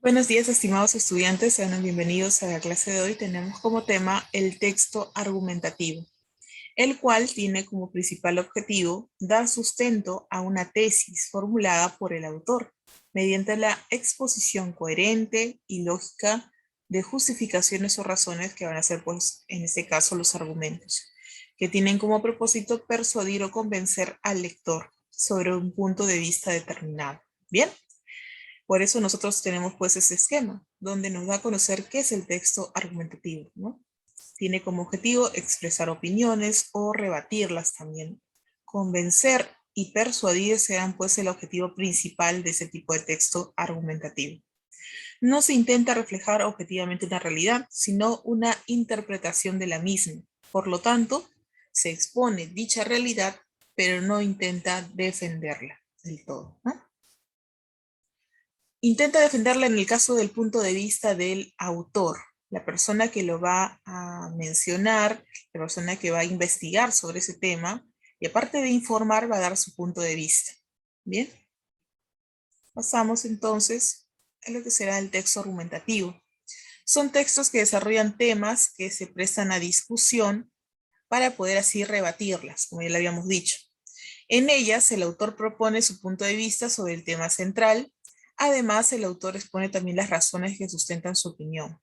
Buenos días, estimados estudiantes, sean bienvenidos a la clase de hoy. Tenemos como tema el texto argumentativo, el cual tiene como principal objetivo dar sustento a una tesis formulada por el autor, mediante la exposición coherente y lógica de justificaciones o razones que van a ser, pues, en este caso, los argumentos, que tienen como propósito persuadir o convencer al lector sobre un punto de vista determinado. Bien. Por eso nosotros tenemos pues ese esquema, donde nos da a conocer qué es el texto argumentativo, ¿no? Tiene como objetivo expresar opiniones o rebatirlas también. Convencer y persuadir serán pues el objetivo principal de ese tipo de texto argumentativo. No se intenta reflejar objetivamente una realidad, sino una interpretación de la misma. Por lo tanto, se expone dicha realidad, pero no intenta defenderla del todo, ¿no? Intenta defenderla en el caso del punto de vista del autor, la persona que lo va a mencionar, la persona que va a investigar sobre ese tema, y aparte de informar, va a dar su punto de vista. Bien, pasamos entonces a lo que será el texto argumentativo. Son textos que desarrollan temas que se prestan a discusión para poder así rebatirlas, como ya le habíamos dicho. En ellas, el autor propone su punto de vista sobre el tema central. Además, el autor expone también las razones que sustentan su opinión.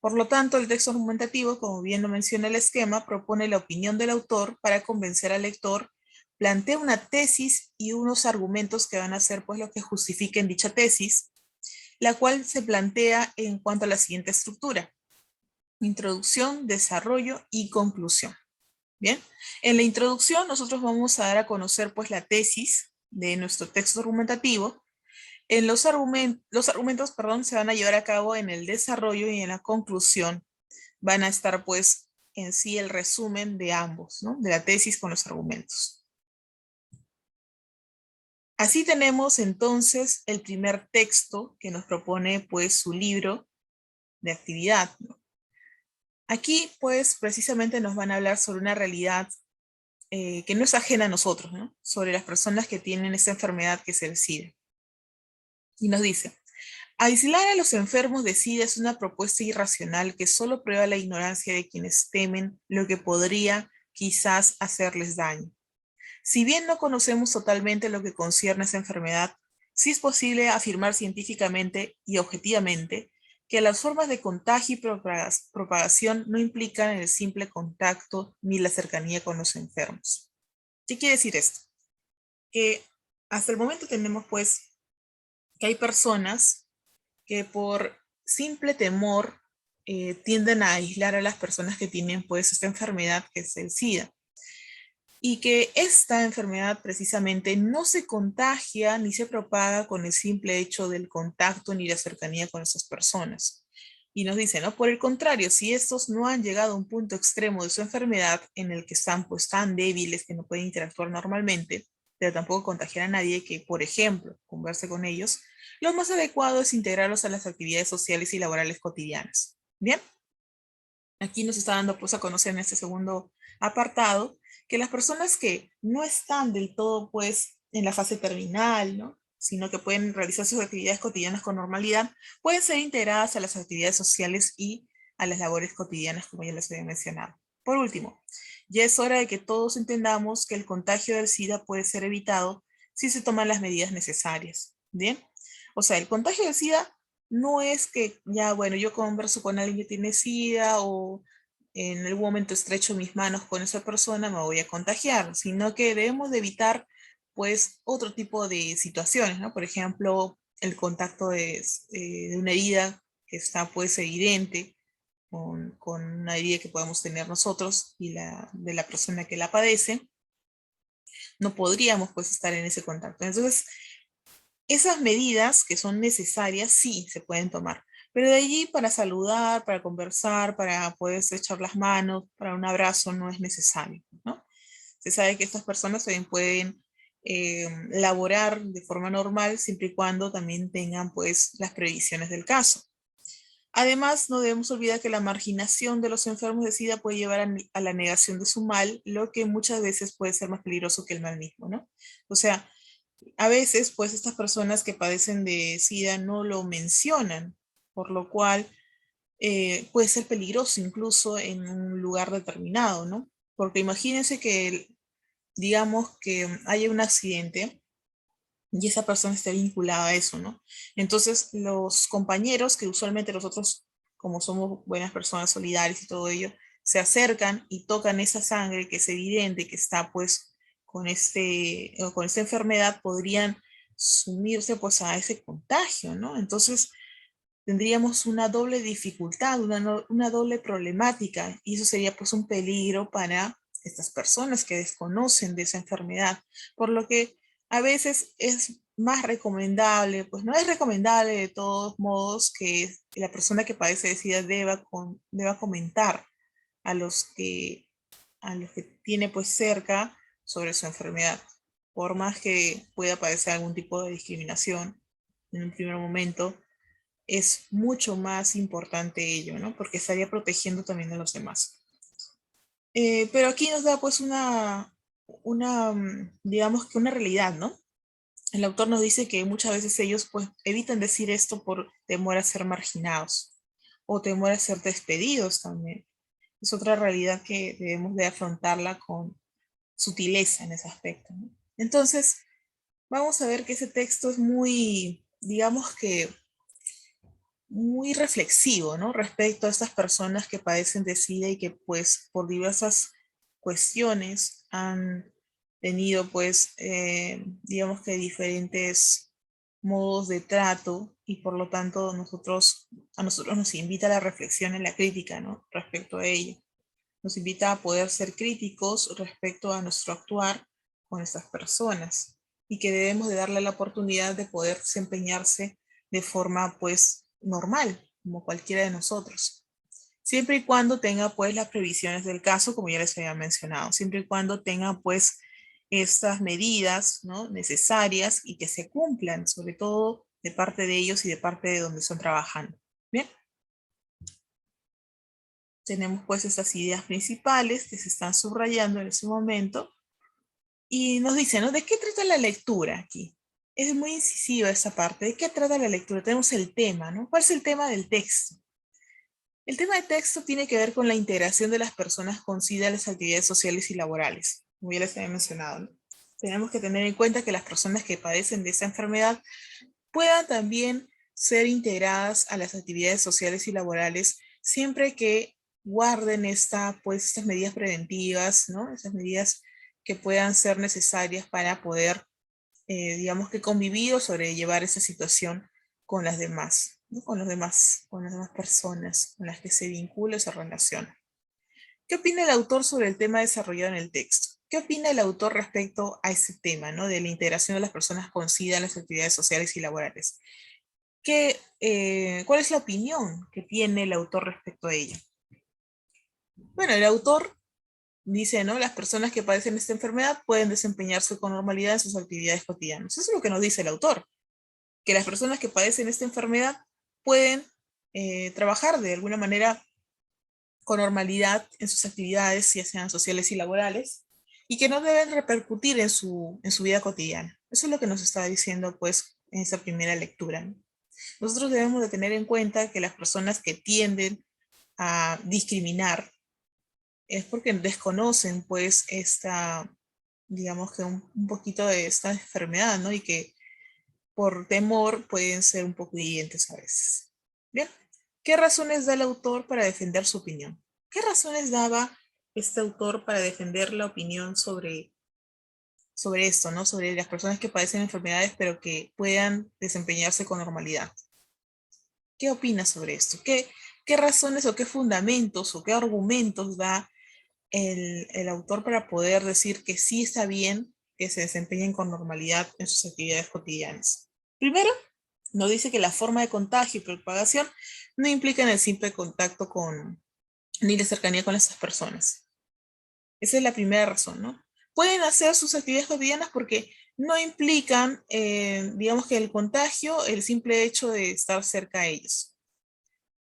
Por lo tanto, el texto argumentativo, como bien lo menciona el esquema, propone la opinión del autor para convencer al lector, plantea una tesis y unos argumentos que van a ser pues lo que justifiquen dicha tesis, la cual se plantea en cuanto a la siguiente estructura: introducción, desarrollo y conclusión. Bien, en la introducción nosotros vamos a dar a conocer pues la tesis de nuestro texto argumentativo. En los argumentos, perdón, se van a llevar a cabo en el desarrollo, y en la conclusión van a estar pues en sí el resumen de ambos, ¿no? De la tesis con los argumentos. Así tenemos entonces el primer texto que nos propone pues su libro de actividad, ¿no? Aquí pues precisamente nos van a hablar sobre una realidad que no es ajena a nosotros, ¿no? Sobre las personas que tienen esa enfermedad que es el SIDA. Y nos dice: aislar a los enfermos de SIDA es una propuesta irracional que solo prueba la ignorancia de quienes temen lo que podría quizás hacerles daño. Si bien no conocemos totalmente lo que concierne a esa enfermedad, sí es posible afirmar científicamente y objetivamente que las formas de contagio y propagación no implican el simple contacto ni la cercanía con los enfermos. ¿Qué quiere decir esto? Que hasta el momento tenemos pues que hay personas que por simple temor tienden a aislar a las personas que tienen pues esta enfermedad que es el SIDA. Y que esta enfermedad precisamente no se contagia ni se propaga con el simple hecho del contacto ni la cercanía con esas personas. Y nos dice, ¿no? Por el contrario, si estos no han llegado a un punto extremo de su enfermedad en el que están pues tan débiles que no pueden interactuar normalmente, pero tampoco contagiar a nadie que, por ejemplo, converse con ellos, lo más adecuado es integrarlos a las actividades sociales y laborales cotidianas. Bien, aquí nos está dando pues a conocer en este segundo apartado que las personas que no están del todo pues en la fase terminal, ¿no? Sino que pueden realizar sus actividades cotidianas con normalidad, pueden ser integradas a las actividades sociales y a las labores cotidianas, como ya les había mencionado. Por último, ya es hora de que todos entendamos que el contagio del SIDA puede ser evitado si se toman las medidas necesarias. ¿Bien? O sea, el contagio del SIDA no es que ya, bueno, yo converso con alguien que tiene SIDA o en algún momento estrecho mis manos con esa persona, me voy a contagiar, sino que debemos de evitar pues otro tipo de situaciones, ¿no? Por ejemplo, el contacto de una herida que está pues evidente con una herida que podemos tener nosotros y de la persona que la padece, no podríamos pues estar en ese contacto. Entonces, esas medidas que son necesarias sí se pueden tomar, pero de allí para saludar, para conversar, para poder echar las manos, para un abrazo no es necesario, ¿no? Se sabe que estas personas también pueden laborar de forma normal siempre y cuando también tengan pues las previsiones del caso. Además, no debemos olvidar que la marginación de los enfermos de SIDA puede llevar a la negación de su mal, lo que muchas veces puede ser más peligroso que el mal mismo, ¿no? O sea, A veces, pues, estas personas que padecen de SIDA no lo mencionan, por lo cual puede ser peligroso incluso en un lugar determinado, ¿no? Porque imagínense que, digamos, que haya un accidente y esa persona esté vinculada a eso, ¿no? Entonces, los compañeros, que usualmente nosotros, como somos buenas personas solidarias y todo ello, se acercan y tocan esa sangre que es evidente que está, pues, con esta enfermedad, podrían sumirse, pues, a ese contagio, ¿no? Entonces, tendríamos una doble dificultad, una doble problemática, y eso sería, pues, un peligro para estas personas que desconocen de esa enfermedad, por lo que a veces es más recomendable, pues no es recomendable de todos modos que la persona que padece de SIDA deba comentar a a los que tiene, pues, cerca sobre su enfermedad, por más que pueda padecer algún tipo de discriminación en un primer momento. Es mucho más importante ello, ¿no? Porque estaría protegiendo también a los demás. Pero aquí nos da, pues, digamos que una realidad, ¿no? El autor nos dice que muchas veces ellos, pues, evitan decir esto por temor a ser marginados o temor a ser despedidos también. Es otra realidad que debemos de afrontarla con sutileza en ese aspecto, ¿no? Entonces, vamos a ver que ese texto es muy, digamos que muy reflexivo, ¿no? Respecto a estas personas que padecen de SIDA y que, pues, por diversas cuestiones han tenido, pues, digamos que diferentes modos de trato, y por lo tanto a nosotros nos invita a la reflexión y la crítica, ¿no? Respecto a ello. Nos invita a poder ser críticos respecto a nuestro actuar con estas personas, y que debemos de darle la oportunidad de poder desempeñarse de forma, pues, normal, como cualquiera de nosotros. Siempre y cuando tenga, pues, las previsiones del caso, como ya les había mencionado, siempre y cuando tenga, pues, estas medidas, ¿no?, necesarias, y que se cumplan, sobre todo de parte de ellos y de parte de donde están trabajando. Bien, tenemos, pues, estas ideas principales que se están subrayando en este momento, y nos dice, ¿no?, ¿de qué trata la lectura aquí? Es muy incisiva esa parte. ¿De qué trata la lectura? Tenemos el tema, ¿no? ¿Cuál es el tema del texto? El tema del texto tiene que ver con la integración de las personas con SIDA en las actividades sociales y laborales, como ya les había mencionado, ¿no? Tenemos que tener en cuenta que las personas que padecen de esta enfermedad puedan también ser integradas a las actividades sociales y laborales, siempre que guarden pues, estas medidas preventivas, ¿no? Esas medidas que puedan ser necesarias para poder, digamos que convivir o sobrellevar esa situación con las demás, ¿no? Con las demás personas con las que se vincula o se relaciona. ¿Qué opina el autor sobre el tema desarrollado en el texto? ¿Qué opina el autor respecto a ese tema, ¿no?, de la integración de las personas con SIDA en las actividades sociales y laborales? ¿Cuál es la opinión que tiene el autor respecto a ello? Bueno, el autor dice, ¿no?, las personas que padecen esta enfermedad pueden desempeñarse con normalidad en sus actividades cotidianas. Eso es lo que nos dice el autor, que las personas que padecen esta enfermedad pueden trabajar de alguna manera con normalidad en sus actividades, ya sean sociales y laborales, y que no deben repercutir en en su vida cotidiana. Eso es lo que nos está diciendo, pues, en esa primera lectura, ¿no? Nosotros debemos de tener en cuenta que las personas que tienden a discriminar es porque desconocen, pues, digamos que un poquito de esta enfermedad, ¿no? Y que por temor pueden ser un poco hirientes a veces. Bien, ¿qué razones da el autor para defender su opinión? ¿Qué razones daba este autor para defender la opinión sobre esto, ¿no? Sobre las personas que padecen enfermedades pero que puedan desempeñarse con normalidad. ¿Qué opinas sobre esto? ¿Qué razones o qué fundamentos o qué argumentos da el autor para poder decir que sí está bien que se desempeñen con normalidad en sus actividades cotidianas? Primero, nos dice que la forma de contagio y propagación no implican el simple contacto ni la cercanía con esas personas. Esa es la primera razón, ¿no? Pueden hacer sus actividades cotidianas porque no implican, digamos que el contagio, el simple hecho de estar cerca a ellos.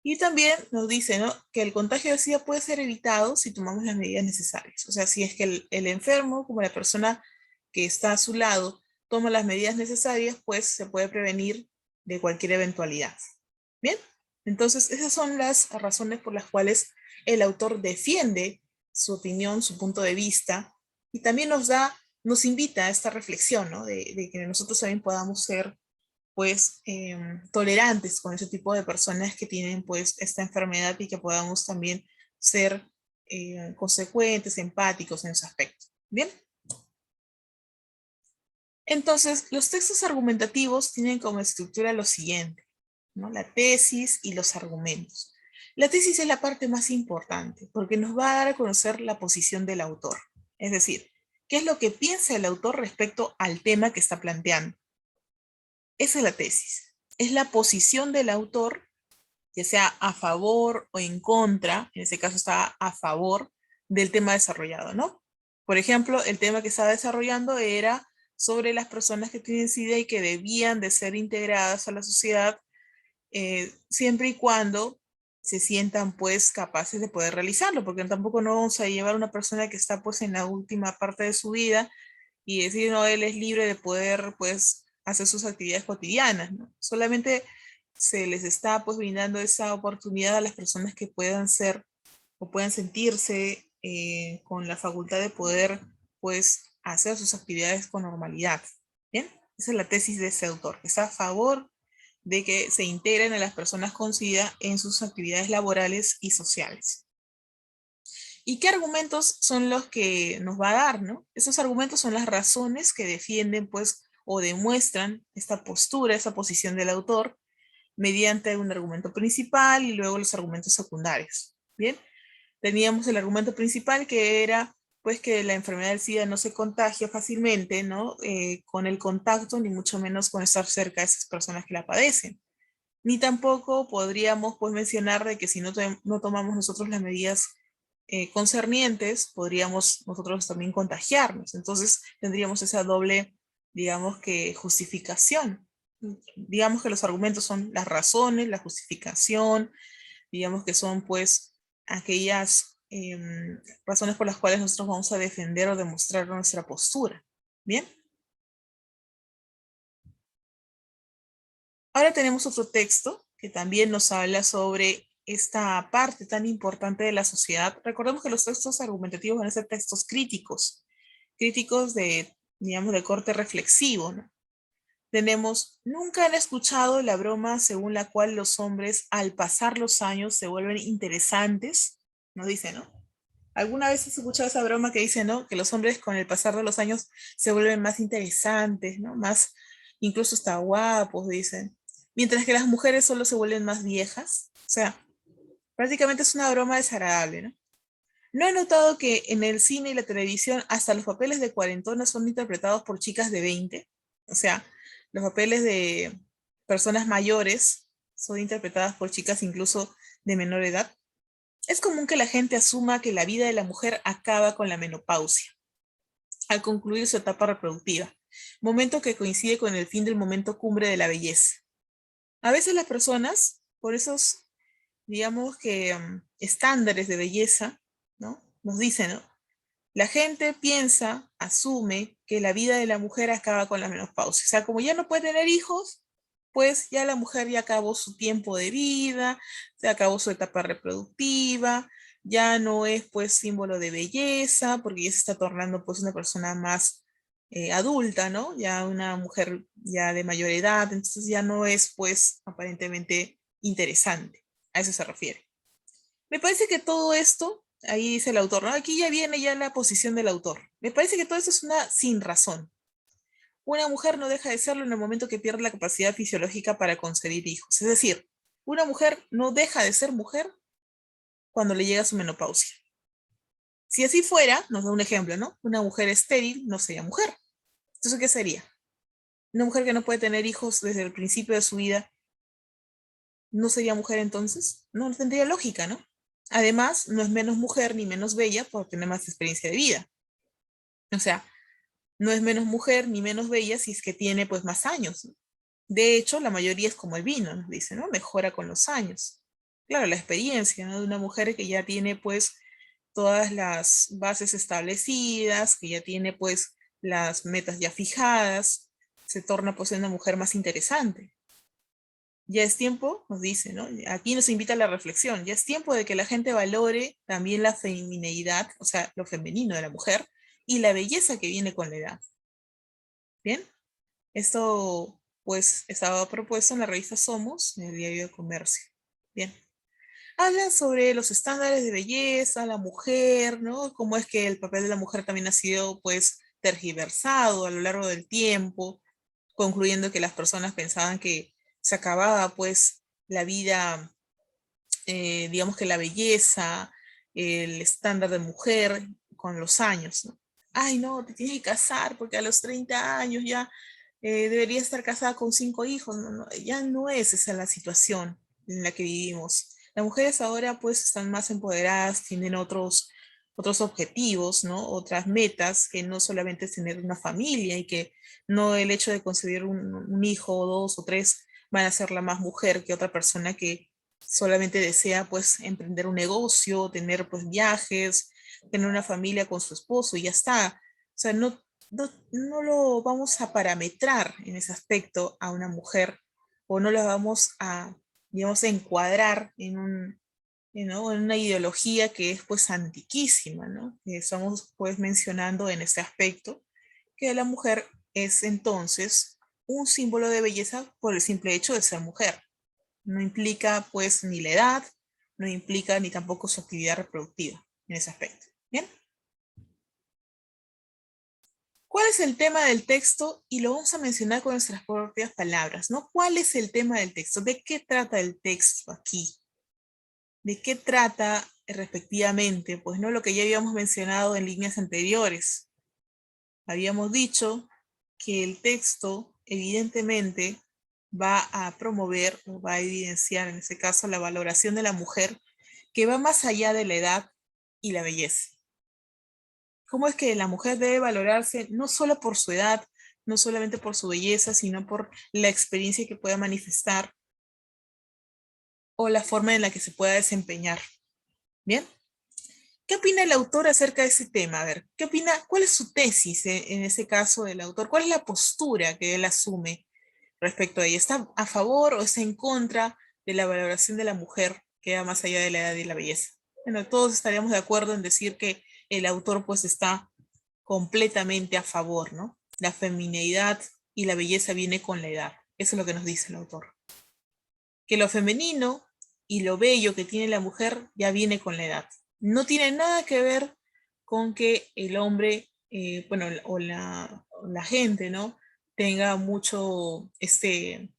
Y también nos dice, ¿no?, que el contagio de SIDA puede ser evitado si tomamos las medidas necesarias. O sea, si es que el enfermo, como la persona que está a su lado, toma las medidas necesarias, pues se puede prevenir de cualquier eventualidad. Bien, entonces esas son las razones por las cuales el autor defiende su opinión, su punto de vista, y también nos invita a esta reflexión, ¿no? De que nosotros también podamos ser, pues, tolerantes con ese tipo de personas que tienen, pues, esta enfermedad y que podamos también ser consecuentes, empáticos en ese aspecto. Bien. Entonces, los textos argumentativos tienen como estructura lo siguiente, ¿no? La tesis y los argumentos. La tesis es la parte más importante porque nos va a dar a conocer la posición del autor. Es decir, qué es lo que piensa el autor respecto al tema que está planteando. Esa es la tesis. Es la posición del autor, ya sea a favor o en contra, en ese caso está a favor del tema desarrollado, ¿no? Por ejemplo, el tema que estaba desarrollando era sobre las personas que tienen SIDA y que debían de ser integradas a la sociedad siempre y cuando se sientan pues capaces de poder realizarlo, porque tampoco no vamos a llevar a una persona que está pues en la última parte de su vida y decir, no, él es libre de poder pues hacer sus actividades cotidianas, ¿no? Solamente se les está pues brindando esa oportunidad a las personas que puedan ser o puedan sentirse con la facultad de poder pues hacer sus actividades con normalidad. ¿Bien? Esa es la tesis de ese autor, que está a favor de que se integren a las personas con SIDA en sus actividades laborales y sociales. ¿Y qué argumentos son los que nos va a dar, no? Esos argumentos son las razones que defienden, pues, o demuestran esta postura, esa posición del autor, mediante un argumento principal y luego los argumentos secundarios. Bien, teníamos el argumento principal que era pues que la enfermedad del SIDA no se contagia fácilmente, ¿no? Con el contacto, ni mucho menos con estar cerca de esas personas que la padecen. Ni tampoco podríamos pues mencionar de que si no tomamos nosotros las medidas concernientes, podríamos nosotros también contagiarnos. Entonces tendríamos esa doble, digamos que justificación. Digamos que los argumentos son las razones, la justificación, digamos que son pues aquellas razones por las cuales nosotros vamos a defender o demostrar nuestra postura. ¿Bien? Ahora tenemos otro texto que también nos habla sobre esta parte tan importante de la sociedad. Recordemos que los textos argumentativos van a ser textos críticos, críticos de, digamos, de corte reflexivo, ¿no? Tenemos, nunca han escuchado la broma según la cual los hombres al pasar los años se vuelven interesantes, nos dice, ¿no? ¿Alguna vez has escuchado esa broma que dice, ¿no? Que los hombres con el pasar de los años se vuelven más interesantes, ¿no? Más, incluso hasta guapos, dicen. Mientras que las mujeres solo se vuelven más viejas. O sea, prácticamente es una broma desagradable, ¿no? ¿No he notado que en el cine y la televisión hasta los papeles de cuarentonas son interpretados por chicas de 20? O sea, los papeles de personas mayores son interpretadas por chicas incluso de menor edad. Es común que la gente asuma que la vida de la mujer acaba con la menopausia, al concluir su etapa reproductiva, momento que coincide con el fin del momento cumbre de la belleza. A veces las personas, por esos, digamos que estándares de belleza, ¿no? Nos dicen, ¿no? La gente piensa, asume que la vida de la mujer acaba con la menopausia. O sea, como ya no puede tener hijos, pues ya la mujer ya acabó su tiempo de vida, se acabó su etapa reproductiva, ya no es pues símbolo de belleza, porque ya se está tornando pues una persona más adulta, ¿no? Ya una mujer ya de mayor edad, entonces ya no es pues aparentemente interesante. A eso se refiere. Me parece que todo esto, ahí dice el autor, ¿no? Aquí ya viene ya la posición del autor. Me parece que todo esto es una sin razón. Una mujer no deja de serlo en el momento que pierde la capacidad fisiológica para concebir hijos. Es decir, una mujer no deja de ser mujer cuando le llega su menopausia. Si así fuera, nos da un ejemplo, ¿no? Una mujer estéril no sería mujer. Entonces, ¿qué sería? Una mujer que no puede tener hijos desde el principio de su vida, ¿no sería mujer entonces? No tendría lógica, ¿no? Además, no es menos mujer ni menos bella por tener más experiencia de vida. O sea, no es menos mujer ni menos bella si es que tiene pues más años, ¿no? De hecho, la mayoría es como el vino, nos dice, ¿no? Mejora con los años. Claro, la experiencia, ¿no? De una mujer que ya tiene pues todas las bases establecidas, que ya tiene pues las metas ya fijadas, se torna pues una mujer más interesante. Ya es tiempo, nos dice, ¿no? Aquí nos invita a la reflexión, ya es tiempo de que la gente valore también la femineidad, o sea, lo femenino de la mujer y la belleza que viene con la edad. ¿Bien? Esto pues estaba propuesto en la revista Somos, en el Diario de Comercio. Bien. Habla sobre los estándares de belleza, la mujer, ¿no? Cómo es que el papel de la mujer también ha sido, pues, tergiversado a lo largo del tiempo, concluyendo que las personas pensaban que se acababa, pues, la vida, digamos que la belleza, el estándar de mujer con los años, ¿no? Ay, no, te tienes que casar porque a los 30 años ya debería estar casada con 5 hijos. No, no, ya no es esa la situación en la que vivimos. Las mujeres ahora pues están más empoderadas, tienen otros objetivos, ¿no? Otras metas, que no solamente es tener una familia y que no el hecho de concebir un hijo o dos o tres van a hacerla más mujer que otra persona que solamente desea pues emprender un negocio, tener pues viajes, tener una familia con su esposo y ya está. O sea, no lo vamos a parametrar en ese aspecto a una mujer o no la vamos a, digamos, a encuadrar ¿no? en una ideología que es pues antiquísima, ¿no? Estamos pues mencionando en este aspecto que la mujer es entonces un símbolo de belleza por el simple hecho de ser mujer. No implica pues ni la edad, no implica ni tampoco su actividad reproductiva en ese aspecto. Bien. ¿Cuál es el tema del texto? Y lo vamos a mencionar con nuestras propias palabras, ¿no? ¿Cuál es el tema del texto? ¿De qué trata el texto aquí? ¿De qué trata respectivamente? Pues no lo que ya habíamos mencionado en líneas anteriores. Habíamos dicho que el texto evidentemente va a promover o va a evidenciar en este caso la valoración de la mujer que va más allá de la edad y la belleza. ¿Cómo es que la mujer debe valorarse no solo por su edad, no solamente por su belleza, sino por la experiencia que pueda manifestar o la forma en la que se pueda desempeñar? ¿Bien? ¿Qué opina el autor acerca de ese tema? A ver, ¿qué opina? ¿Cuál es su tesis en ese caso del autor? ¿Cuál es la postura que él asume respecto a ella? ¿Está a favor o está en contra de la valoración de la mujer que va más allá de la edad y la belleza? Bueno, todos estaríamos de acuerdo en decir que el autor pues está completamente a favor, ¿no? La femineidad y la belleza viene con la edad. Eso es lo que nos dice el autor. Que lo femenino y lo bello que tiene la mujer ya viene con la edad. No tiene nada que ver con que el hombre, bueno, o la gente, ¿no? Tenga mucho este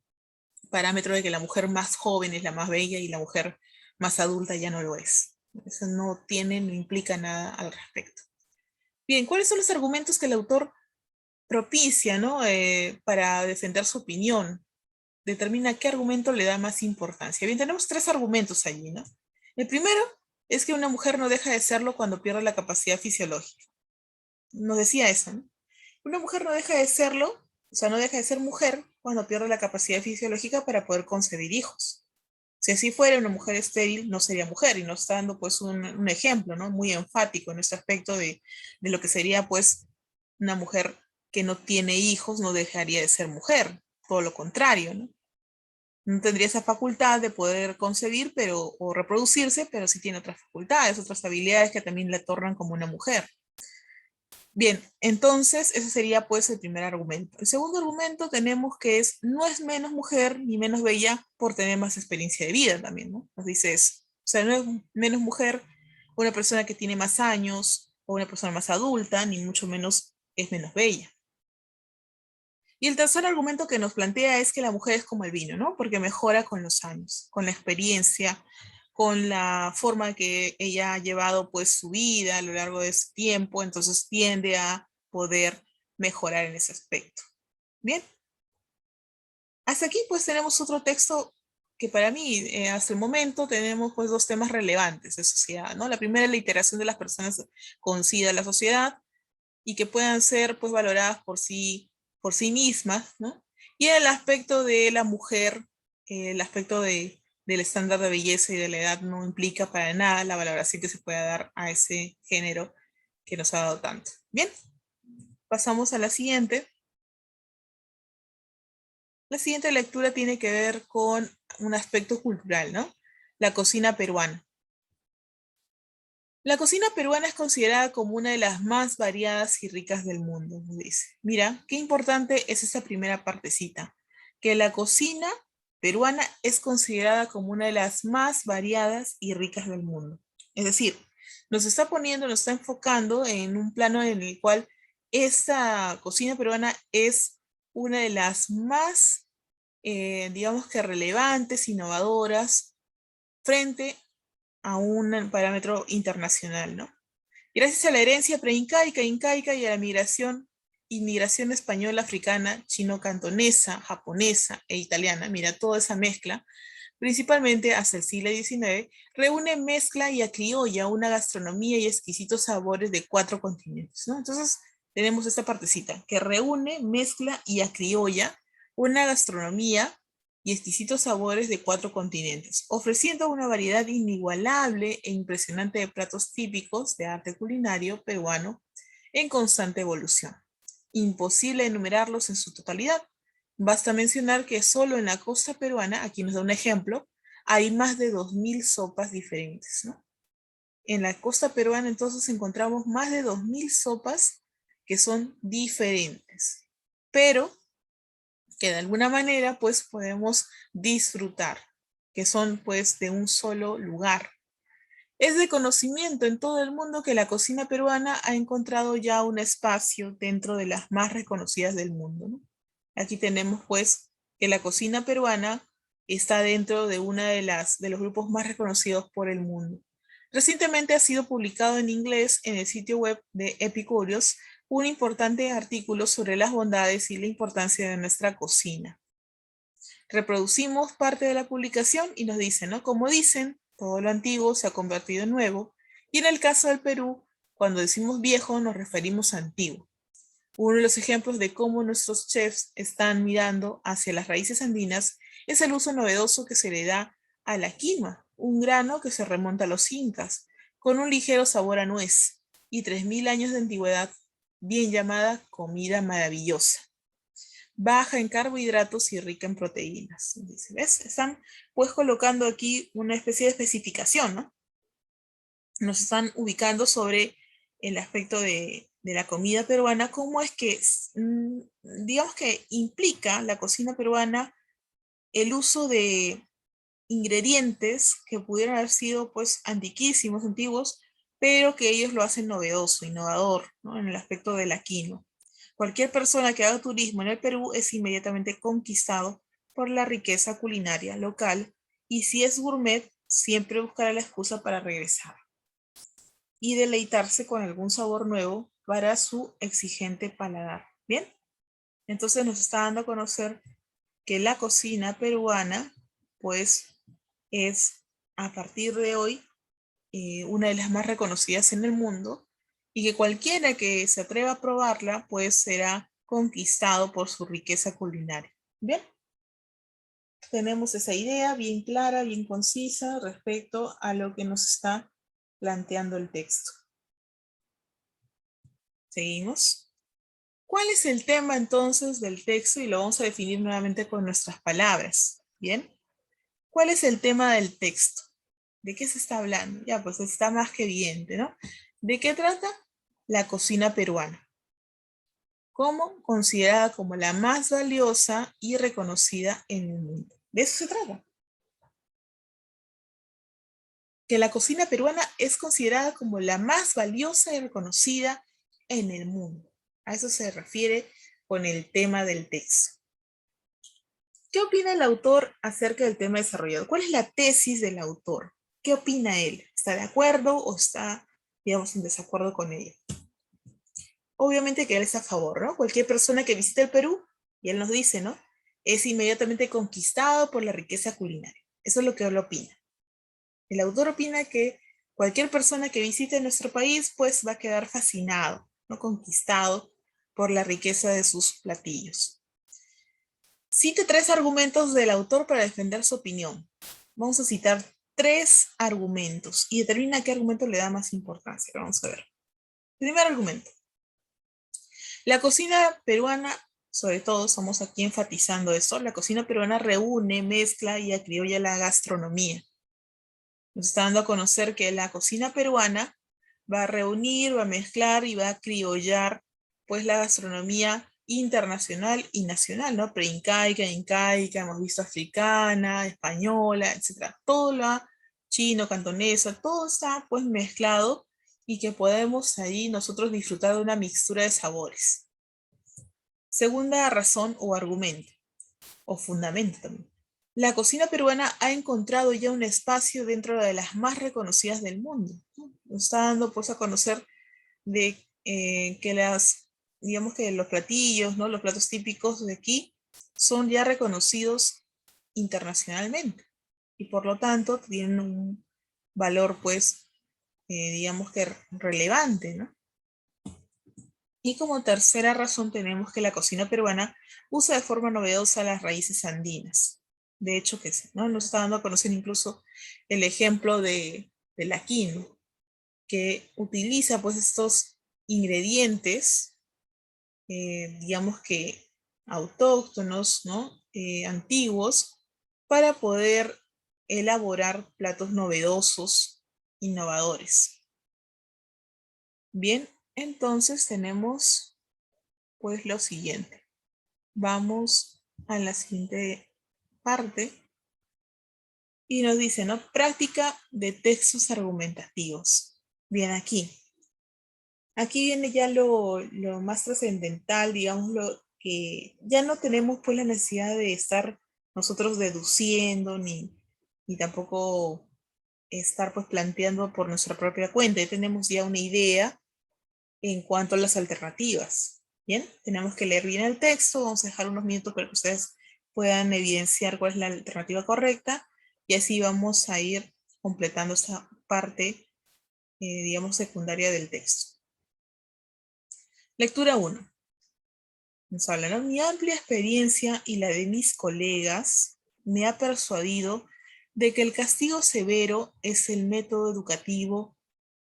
parámetro de que la mujer más joven es la más bella y la mujer más adulta ya no lo es. Eso no tiene, no implica nada al respecto. Bien, ¿cuáles son los argumentos que el autor propicia, ¿no? Para defender su opinión? Determina qué argumento le da más importancia. Bien, tenemos tres argumentos allí, ¿no? El primero es que una mujer no deja de serlo cuando pierde la capacidad fisiológica. Nos decía eso, ¿no? Una mujer no deja de serlo, o sea, no deja de ser mujer cuando pierde la capacidad fisiológica para poder concebir hijos. Si así fuera, una mujer estéril no sería mujer, y nos está dando pues un ejemplo, ¿no? Muy enfático en este aspecto de lo que sería pues una mujer que no tiene hijos no dejaría de ser mujer, todo lo contrario, ¿no? No tendría esa facultad de poder concebir pero, o reproducirse, pero sí tiene otras facultades, otras habilidades que también le tornan como una mujer. Bien, entonces ese sería pues el primer argumento. El segundo argumento tenemos que es, no es menos mujer ni menos bella por tener más experiencia de vida también, ¿no? Nos dice eso. O sea, no es menos mujer una persona que tiene más años o una persona más adulta, ni mucho menos es menos bella. Y el tercer argumento que nos plantea es que la mujer es como el vino, ¿no? Porque mejora con los años, con la experiencia, con la forma que ella ha llevado pues su vida a lo largo de ese tiempo, entonces tiende a poder mejorar en ese aspecto. Bien, hasta aquí pues tenemos otro texto que para mí hasta el momento tenemos pues dos temas relevantes de sociedad, ¿no? La primera es la iteración de las personas con SIDA en la sociedad y que puedan ser pues valoradas por sí mismas, ¿no? Y el aspecto de la mujer, el aspecto del estándar de belleza y de la edad no implica para nada la valoración que se pueda dar a ese género que nos ha dado tanto. Bien, pasamos a la siguiente. La siguiente lectura tiene que ver con un aspecto cultural, ¿no? La cocina peruana. La cocina peruana es considerada como una de las más variadas y ricas del mundo, nos dice. Mira, qué importante es esa primera partecita, que la cocina peruana es considerada como una de las más variadas y ricas del mundo. Es decir, nos está poniendo, nos está enfocando en un plano en el cual esta cocina peruana es una de las más, digamos que relevantes, innovadoras, frente a un parámetro internacional, ¿no? Gracias a la herencia preincaica, incaica y a la inmigración española, africana, chino-cantonesa, japonesa e italiana, mira toda esa mezcla, principalmente hasta el siglo XIX, reúne mezcla y acriolla una gastronomía y exquisitos sabores de 4 continentes, ¿no? Entonces tenemos esta partecita que reúne, mezcla y acriolla una gastronomía y exquisitos sabores de 4 continentes, ofreciendo una variedad inigualable e impresionante de platos típicos de arte culinario peruano en constante evolución. Imposible enumerarlos en su totalidad. Basta mencionar que solo en la costa peruana, aquí nos da un ejemplo, hay más de 2000 sopas diferentes, ¿no? En la costa peruana entonces encontramos más de 2000 sopas que son diferentes, pero que de alguna manera pues podemos disfrutar, que son pues de un solo lugar. Es de conocimiento en todo el mundo que la cocina peruana ha encontrado ya un espacio dentro de las más reconocidas del mundo, ¿no? Aquí tenemos pues que la cocina peruana está dentro de una de los grupos más reconocidos por el mundo. Recientemente ha sido publicado en inglés en el sitio web de Epicurious un importante artículo sobre las bondades y la importancia de nuestra cocina. Reproducimos parte de la publicación y nos dice, ¿no? Como dicen, todo lo antiguo se ha convertido en nuevo, y en el caso del Perú, cuando decimos viejo nos referimos a antiguo. Uno de los ejemplos de cómo nuestros chefs están mirando hacia las raíces andinas es el uso novedoso que se le da a la quinoa, un grano que se remonta a los incas, con un ligero sabor a nuez y 3000 años de antigüedad, bien llamada comida maravillosa, baja en carbohidratos y rica en proteínas. ¿Ves? Están pues colocando aquí una especie de especificación, ¿no? Nos están ubicando sobre el aspecto de la comida peruana, cómo es que, digamos que implica la cocina peruana el uso de ingredientes que pudieran haber sido pues antiquísimos, antiguos, pero que ellos lo hacen novedoso, innovador, ¿no? En el aspecto de la quinoa. Cualquier persona que haga turismo en el Perú es inmediatamente conquistado por la riqueza culinaria local y si es gourmet, siempre buscará la excusa para regresar y deleitarse con algún sabor nuevo para su exigente paladar. ¿Bien? Entonces nos está dando a conocer que la cocina peruana, pues, es a partir de hoy una de las más reconocidas en el mundo y que cualquiera que se atreva a probarla, pues, será conquistado por su riqueza culinaria. ¿Bien? Tenemos esa idea bien clara, bien concisa respecto a lo que nos está planteando el texto. Seguimos. ¿Cuál es el tema entonces del texto? Y lo vamos a definir nuevamente con nuestras palabras. ¿Bien? ¿Cuál es el tema del texto? ¿De qué se está hablando? Ya, pues está más que evidente, ¿no? ¿De qué trata? La cocina peruana. Como considerada como la más valiosa y reconocida en el mundo. De eso se trata. Que la cocina peruana es considerada como la más valiosa y reconocida en el mundo. A eso se refiere con el tema del texto. ¿Qué opina el autor acerca del tema desarrollado? ¿Cuál es la tesis del autor? ¿Qué opina él? ¿Está de acuerdo o está, digamos, en desacuerdo con ella? Obviamente que él está a favor, ¿no? Cualquier persona que visite el Perú, y él nos dice, ¿no? Es inmediatamente conquistado por la riqueza culinaria. Eso es lo que él opina. El autor opina que cualquier persona que visite nuestro país, pues va a quedar fascinado, ¿no? Conquistado por la riqueza de sus platillos. Cite 3 argumentos del autor para defender su opinión. Vamos a citar 3 argumentos y determina qué argumento le da más importancia. Vamos a ver. Primer argumento. La cocina peruana sobre todo estamos aquí enfatizando esto, la cocina peruana reúne, mezcla y acriolla la gastronomía. Nos está dando a conocer que la cocina peruana va a reunir, va a mezclar y va a criollar pues la gastronomía internacional y nacional, ¿no? Preincaica, incaica, hemos visto africana, española, etcétera. Todo lo chino, cantonesa, todo está pues mezclado y que podemos ahí nosotros disfrutar de una mixtura de sabores. Segunda razón o argumento, o fundamento también. La cocina peruana ha encontrado ya un espacio dentro de las más reconocidas del mundo, ¿no? Nos está dando pues a conocer de que digamos que los platillos, ¿no? Los platos típicos de aquí son ya reconocidos internacionalmente y por lo tanto tienen un valor pues digamos que relevante, ¿no? Y como tercera razón tenemos que la cocina peruana usa de forma novedosa las raíces andinas. De hecho que sí, ¿no? Nos está dando a conocer incluso el ejemplo del quinoa, que utiliza pues estos ingredientes, digamos que autóctonos, ¿no? Antiguos, para poder elaborar platos novedosos, innovadores. Bien, entonces tenemos pues lo siguiente. Vamos a la siguiente parte y nos dice, ¿no? Práctica de textos argumentativos. Bien, aquí viene ya lo más trascendental, digamos, lo que ya no tenemos pues la necesidad de estar nosotros deduciendo ni tampoco estar pues planteando por nuestra propia cuenta. Ya tenemos ya una idea en cuanto a las alternativas. Bien, tenemos que leer bien el texto, vamos a dejar unos minutos para que ustedes puedan evidenciar cuál es la alternativa correcta y así vamos a ir completando esta parte, digamos, secundaria del texto. Lectura 1. Nos habla, ¿no? Mi amplia experiencia y la de mis colegas me ha persuadido de que el castigo severo es el método educativo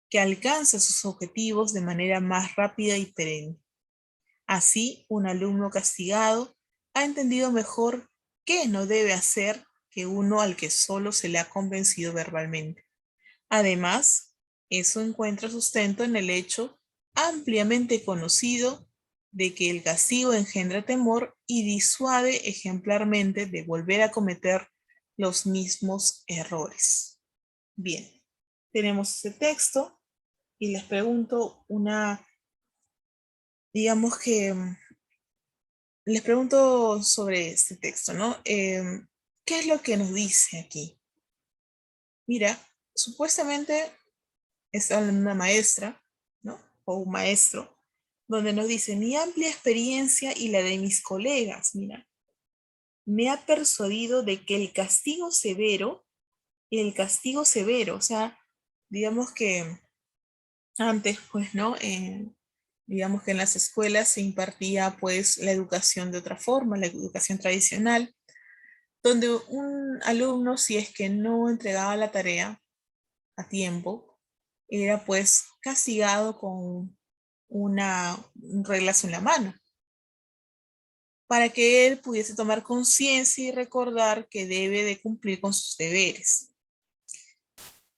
que alcanza sus objetivos de manera más rápida y perenne. Así, un alumno castigado ha entendido mejor qué no debe hacer que uno al que solo se le ha convencido verbalmente. Además, eso encuentra sustento en el hecho ampliamente conocido de que el castigo engendra temor y disuade ejemplarmente de volver a cometer los mismos errores. Bien, tenemos este texto y les pregunto digamos que les pregunto sobre este texto, ¿no? ¿Qué es lo que nos dice aquí? Mira, supuestamente está una maestra, ¿no? O un maestro, donde nos dice, mi amplia experiencia y la de mis colegas, mira, me ha persuadido de que el castigo severo, o sea, digamos que antes, pues, ¿no? Digamos que en las escuelas se impartía, pues, la educación de otra forma, la educación tradicional, donde un alumno, si es que no entregaba la tarea a tiempo, era pues castigado con un reglazo en la mano, para que él pudiese tomar conciencia y recordar que debe de cumplir con sus deberes.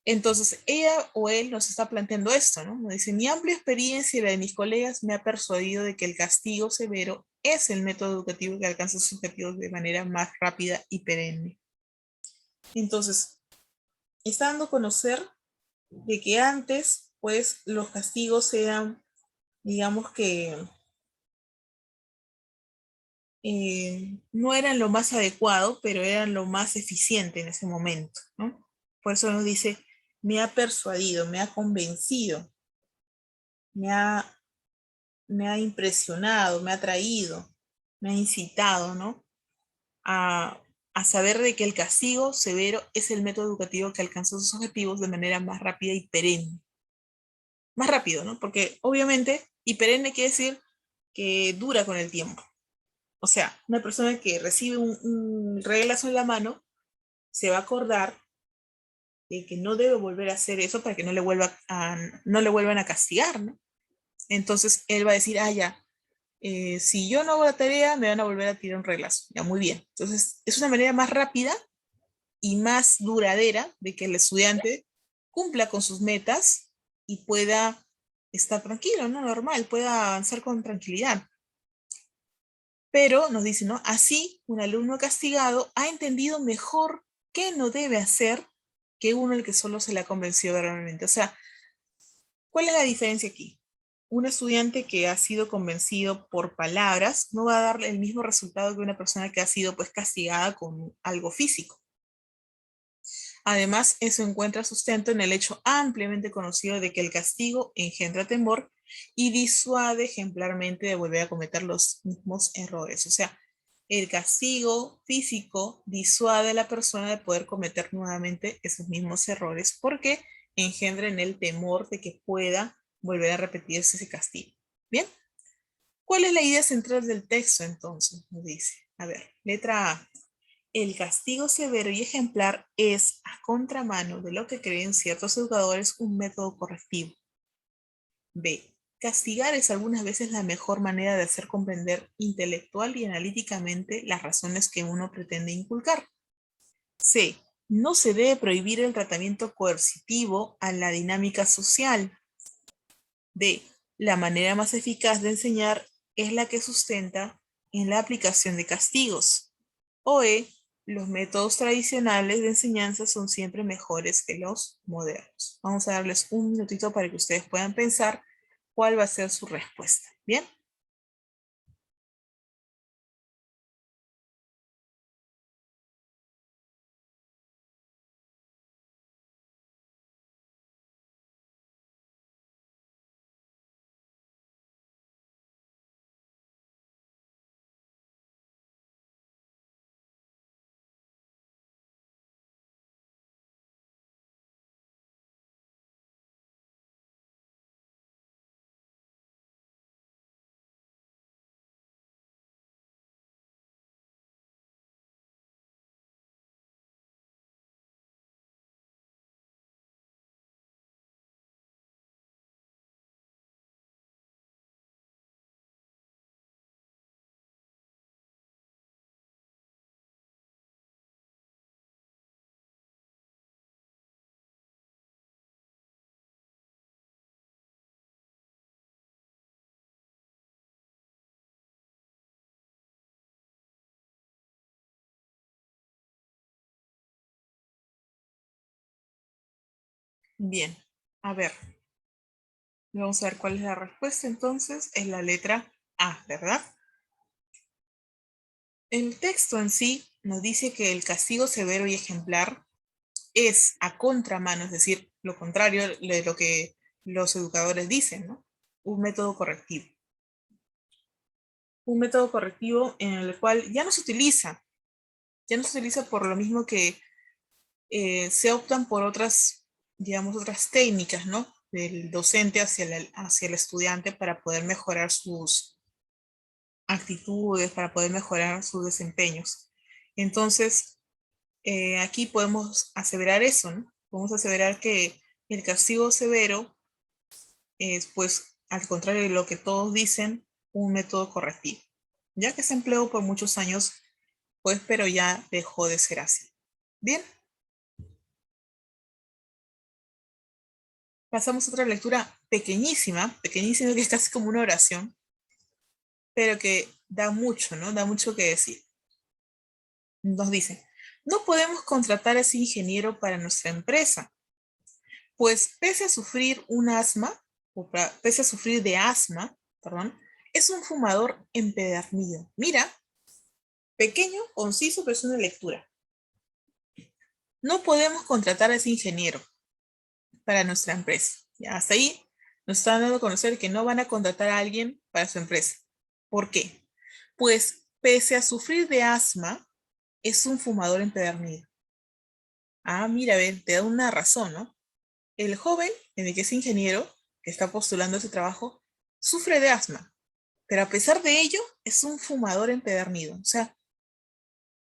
Entonces, ella o él nos está planteando esto, ¿no? Nos dice, mi amplia experiencia y la de mis colegas me ha persuadido de que el castigo severo es el método educativo que alcanza sus objetivos de manera más rápida y perenne. Entonces, está dando a conocer de que antes, pues, los castigos eran, digamos que, no eran lo más adecuado, pero eran lo más eficiente en ese momento, ¿no? Por eso nos dice, me ha persuadido, me ha convencido, me ha, me ha impresionado, me ha atraído, me ha incitado, ¿no? A, a saber de que el castigo severo es el método educativo que alcanza sus objetivos de manera más rápida y perenne. Más rápido, ¿no? Porque obviamente, y perenne quiere decir que dura con el tiempo. O sea, una persona que recibe un reglazo en la mano se va a acordar de que no debe volver a hacer eso para que no le vuelvan a castigar, ¿no? Entonces él va a decir, ah, ya, si yo no hago la tarea, me van a volver a tirar un reglazo. Ya, muy bien. Entonces, es una manera más rápida y más duradera de que el estudiante cumpla con sus metas y pueda estar tranquilo, ¿no? Normal, pueda avanzar con tranquilidad. Pero nos dice, ¿no? Así, un alumno castigado ha entendido mejor qué no debe hacer que uno el que solo se le ha convencido verbalmente. O sea, ¿cuál es la diferencia aquí? Un estudiante que ha sido convencido por palabras no va a darle el mismo resultado que una persona que ha sido pues castigada con algo físico. Además, eso encuentra sustento en el hecho ampliamente conocido de que el castigo engendra temor y disuade ejemplarmente de volver a cometer los mismos errores. O sea, el castigo físico disuade a la persona de poder cometer nuevamente esos mismos errores porque engendra en el temor de que pueda volver a repetirse ese castigo. Bien, ¿cuál es la idea central del texto entonces? Nos dice, a ver, letra A. El castigo severo y ejemplar es, a contramano de lo que creen ciertos educadores, un método correctivo. B. Castigar es algunas veces la mejor manera de hacer comprender intelectual y analíticamente las razones que uno pretende inculcar. C. No se debe prohibir el tratamiento coercitivo a la dinámica social. D. La manera más eficaz de enseñar es la que sustenta en la aplicación de castigos. O E. Los métodos tradicionales de enseñanza son siempre mejores que los modernos. Vamos a darles un minutito para que ustedes puedan pensar cuál va a ser su respuesta. ¿Bien? Bien. A ver, vamos a ver cuál es la respuesta entonces. Es la letra A, ¿verdad? El texto en sí nos dice que el castigo severo y ejemplar es a contramano, es decir, lo contrario de lo que los educadores dicen, ¿no? Un método correctivo. Un método correctivo en el cual ya no se utiliza por lo mismo que se optan por otras, digamos, otras técnicas, ¿no? Del docente hacia el estudiante para poder mejorar sus actitudes, para poder mejorar sus desempeños. Entonces, aquí podemos aseverar eso, ¿no? Podemos aseverar que el castigo severo es, pues, al contrario de lo que todos dicen, un método correctivo, ya que se empleó por muchos años, pues, pero ya dejó de ser así. Bien, pasamos a otra lectura pequeñísima, pequeñísima, que es casi como una oración, pero que da mucho, ¿no? Da mucho que decir. Nos dice, no podemos contratar a ese ingeniero para nuestra empresa, pues pese a sufrir un asma, pese a sufrir de asma, perdón, es un fumador empedernido. Mira, pequeño, conciso, pero es una lectura. No podemos contratar a ese ingeniero para nuestra empresa. Ya, hasta ahí nos están dando a conocer que no van a contratar a alguien para su empresa. ¿Por qué? Pues pese a sufrir de asma, es un fumador empedernido. Ah, mira, ven, te da una razón, ¿no? El joven, en el que es ingeniero, que está postulando ese trabajo, sufre de asma, pero a pesar de ello, es un fumador empedernido. O sea,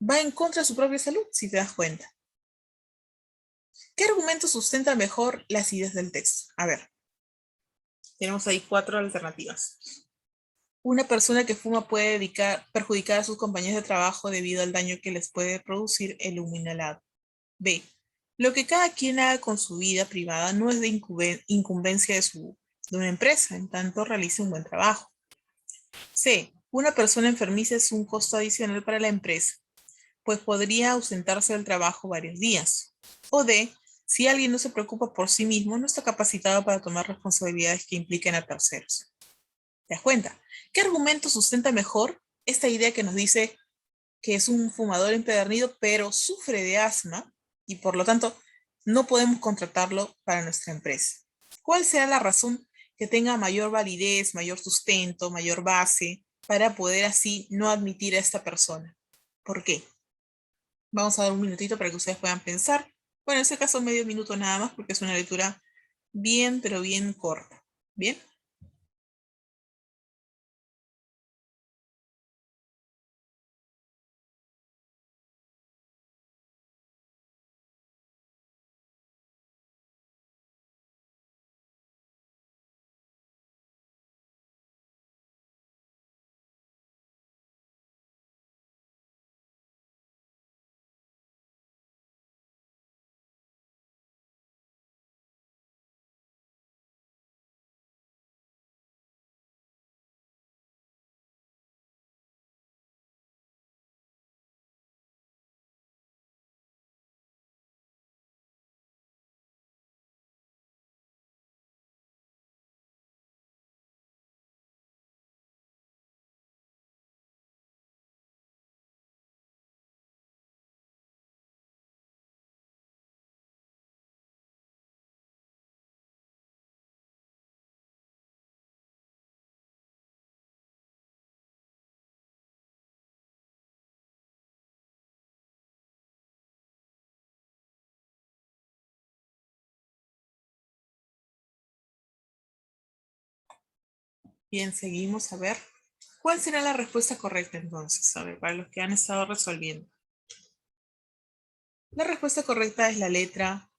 va en contra de su propia salud, si te das cuenta. ¿Qué argumento sustenta mejor las ideas del texto? A ver, tenemos ahí cuatro alternativas. Una persona que fuma puede perjudicar a sus compañeros de trabajo debido al daño que les puede producir el humo inhalado. B. Lo que cada quien haga con su vida privada no es de incumbencia de una empresa, en tanto realice un buen trabajo. C. Una persona enfermiza es un costo adicional para la empresa, pues podría ausentarse del trabajo varios días. O D. Si alguien no se preocupa por sí mismo, no está capacitado para tomar responsabilidades que impliquen a terceros. ¿Te das cuenta? ¿Qué argumento sustenta mejor esta idea que nos dice que es un fumador empedernido, pero sufre de asma y por lo tanto no podemos contratarlo para nuestra empresa? ¿Cuál será la razón que tenga mayor validez, mayor sustento, mayor base para poder así no admitir a esta persona? ¿Por qué? Vamos a dar un minutito para que ustedes puedan pensar. Bueno, en este caso medio minuto nada más porque es una lectura bien, pero bien corta. ¿Bien? Bien, seguimos a ver. ¿Cuál será la respuesta correcta entonces? A ver, para los que han estado resolviendo. La respuesta correcta es la letra,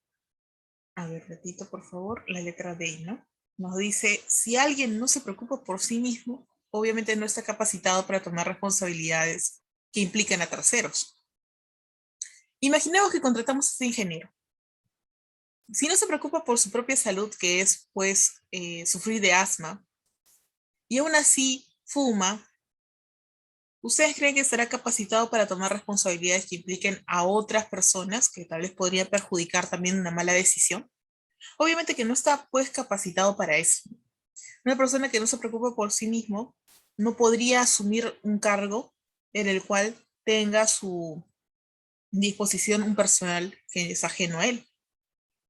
a ver, repito por favor, la letra D, ¿no? Nos dice, si alguien no se preocupa por sí mismo, obviamente no está capacitado para tomar responsabilidades que implican a terceros. Imaginemos que contratamos a este ingeniero. Si no se preocupa por su propia salud, que es, pues, sufrir de asma, y aún así fuma, ¿ustedes creen que estará capacitado para tomar responsabilidades que impliquen a otras personas que tal vez podrían perjudicar también una mala decisión? Obviamente que no está pues capacitado para eso. Una persona que no se preocupa por sí mismo no podría asumir un cargo en el cual tenga a su disposición un personal que es ajeno a él,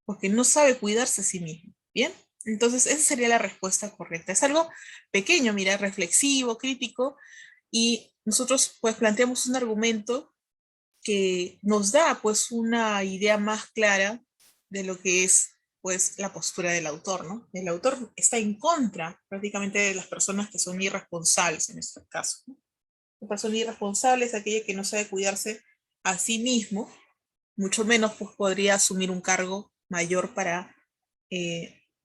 porque no sabe cuidarse a sí mismo. ¿Bien? Entonces, esa sería la respuesta correcta. Es algo pequeño, mira, reflexivo, crítico, y nosotros pues planteamos un argumento que nos da pues una idea más clara de lo que es pues la postura del autor, ¿no? El autor está en contra prácticamente de las personas que son irresponsables en este caso, ¿no? La persona irresponsable es aquella que no sabe cuidarse a sí mismo, mucho menos pues podría asumir un cargo mayor para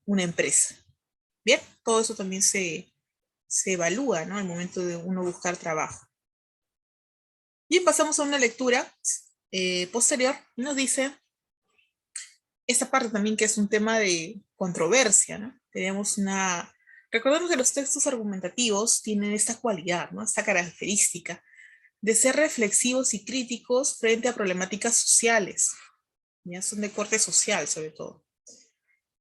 una empresa. Bien, todo eso también se evalúa, ¿no? Al momento de uno buscar trabajo. Bien, pasamos a una lectura posterior. Nos dice esta parte también que es un tema de controversia, ¿no? Tenemos una... Recordemos que los textos argumentativos tienen esta cualidad, ¿no? Esta característica de ser reflexivos y críticos frente a problemáticas sociales. Ya son de corte social, sobre todo.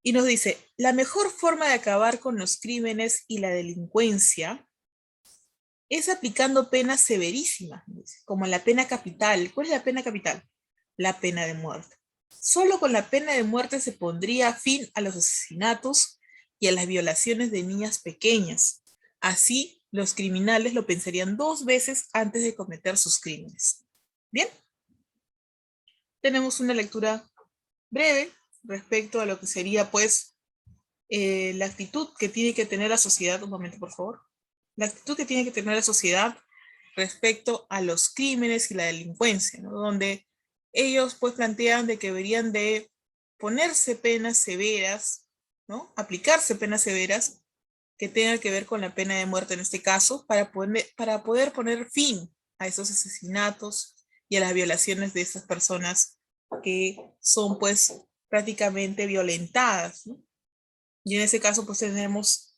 Y nos dice, la mejor forma de acabar con los crímenes y la delincuencia es aplicando penas severísimas, como la pena capital. ¿Cuál es la pena capital? La pena de muerte. Solo con la pena de muerte se pondría fin a los asesinatos y a las violaciones de niñas pequeñas. Así, los criminales lo pensarían dos veces antes de cometer sus crímenes. Bien, tenemos una lectura breve respecto a lo que sería, pues, la actitud que tiene que tener la sociedad. Un momento, por favor. La actitud que tiene que tener la sociedad respecto a los crímenes y la delincuencia, ¿no? Donde ellos pues plantean de que deberían de ponerse penas severas, ¿no? Aplicarse penas severas que tenga que ver con la pena de muerte en este caso, para poder poner fin a esos asesinatos y a las violaciones de esas personas que son pues prácticamente violentadas, ¿no? Y en ese caso pues tenemos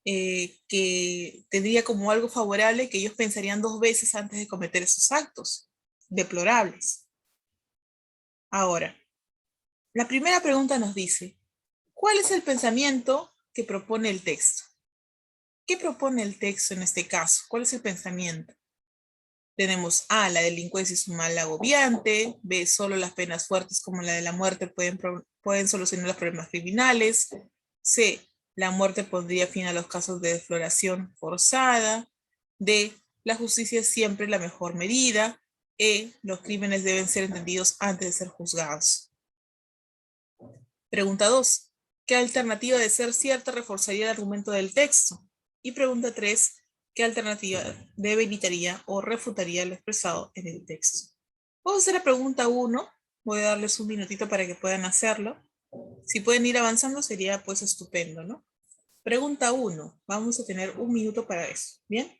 que tendría como algo favorable que ellos pensarían dos veces antes de cometer esos actos deplorables. Ahora, la primera pregunta nos dice, ¿cuál es el pensamiento que propone el texto? ¿Qué propone el texto en este caso? ¿Cuál es el pensamiento? Tenemos A, la delincuencia es un mal agobiante; B, solo las penas fuertes como la de la muerte pueden solucionar los problemas criminales; C, la muerte pondría fin a los casos de defloración forzada; D, la justicia es siempre la mejor medida; E, los crímenes deben ser entendidos antes de ser juzgados. Pregunta 2. ¿Qué alternativa de ser cierta reforzaría el argumento del texto? Y pregunta 3. ¿Qué alternativa debilitaría o refutaría lo expresado en el texto? Vamos a hacer la pregunta 1. Voy a darles un minutito para que puedan hacerlo. Si pueden ir avanzando sería pues estupendo, ¿no? Pregunta 1. Vamos a tener un minuto para eso. ¿Bien?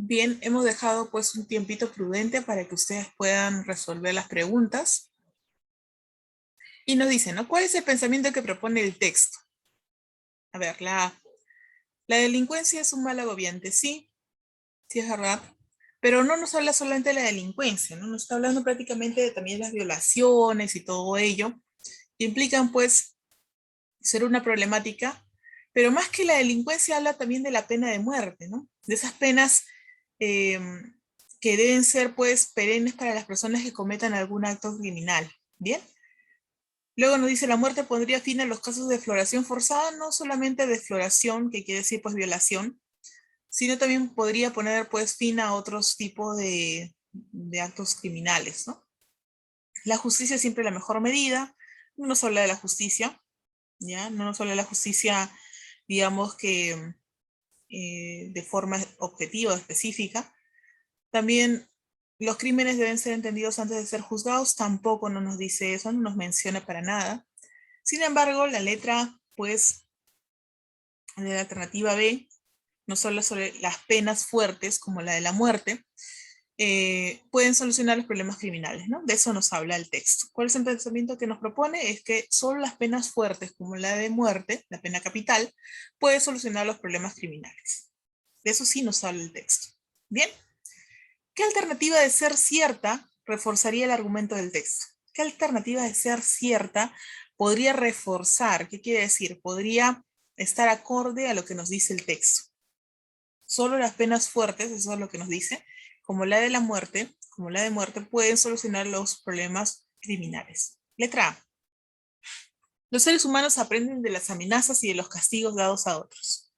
Bien, hemos dejado pues un tiempito prudente para que ustedes puedan resolver las preguntas. Y nos dicen, ¿no? ¿Cuál es el pensamiento que propone el texto? A ver, la delincuencia es un mal agobiante, sí, sí es verdad, pero no nos habla solamente de la delincuencia, ¿no? Nos está hablando prácticamente de también las violaciones y todo ello, que implican pues ser una problemática, pero más que la delincuencia habla también de la pena de muerte, ¿no? De esas penas eh, que deben ser pues perennes para las personas que cometan algún acto criminal, ¿bien? Luego nos dice, la muerte pondría fin a los casos de floración forzada, no solamente de floración, que quiere decir pues violación, sino también podría poner pues fin a otros tipos de actos criminales, ¿no? La justicia es siempre la mejor medida, no nos habla de la justicia, ¿ya? No nos habla de la justicia, digamos que de forma objetiva, específica. También los crímenes deben ser entendidos antes de ser juzgados, tampoco no nos dice eso, no nos menciona para nada. Sin embargo, la letra, pues, de la alternativa B, nos habla sobre las penas fuertes, como la de la muerte, pueden solucionar los problemas criminales, ¿no? De eso nos habla el texto. ¿Cuál es el pensamiento que nos propone? Es que solo las penas fuertes, como la de muerte, la pena capital, puede solucionar los problemas criminales. De eso sí nos habla el texto. Bien, ¿qué alternativa de ser cierta reforzaría el argumento del texto? ¿Qué alternativa de ser cierta podría reforzar? ¿Qué quiere decir? Podría estar acorde a lo que nos dice el texto. Solo las penas fuertes, eso es lo que nos dice, como la de la muerte, como la de muerte, pueden solucionar los problemas criminales. Letra A. Los seres humanos aprenden de las amenazas y de los castigos dados a otros.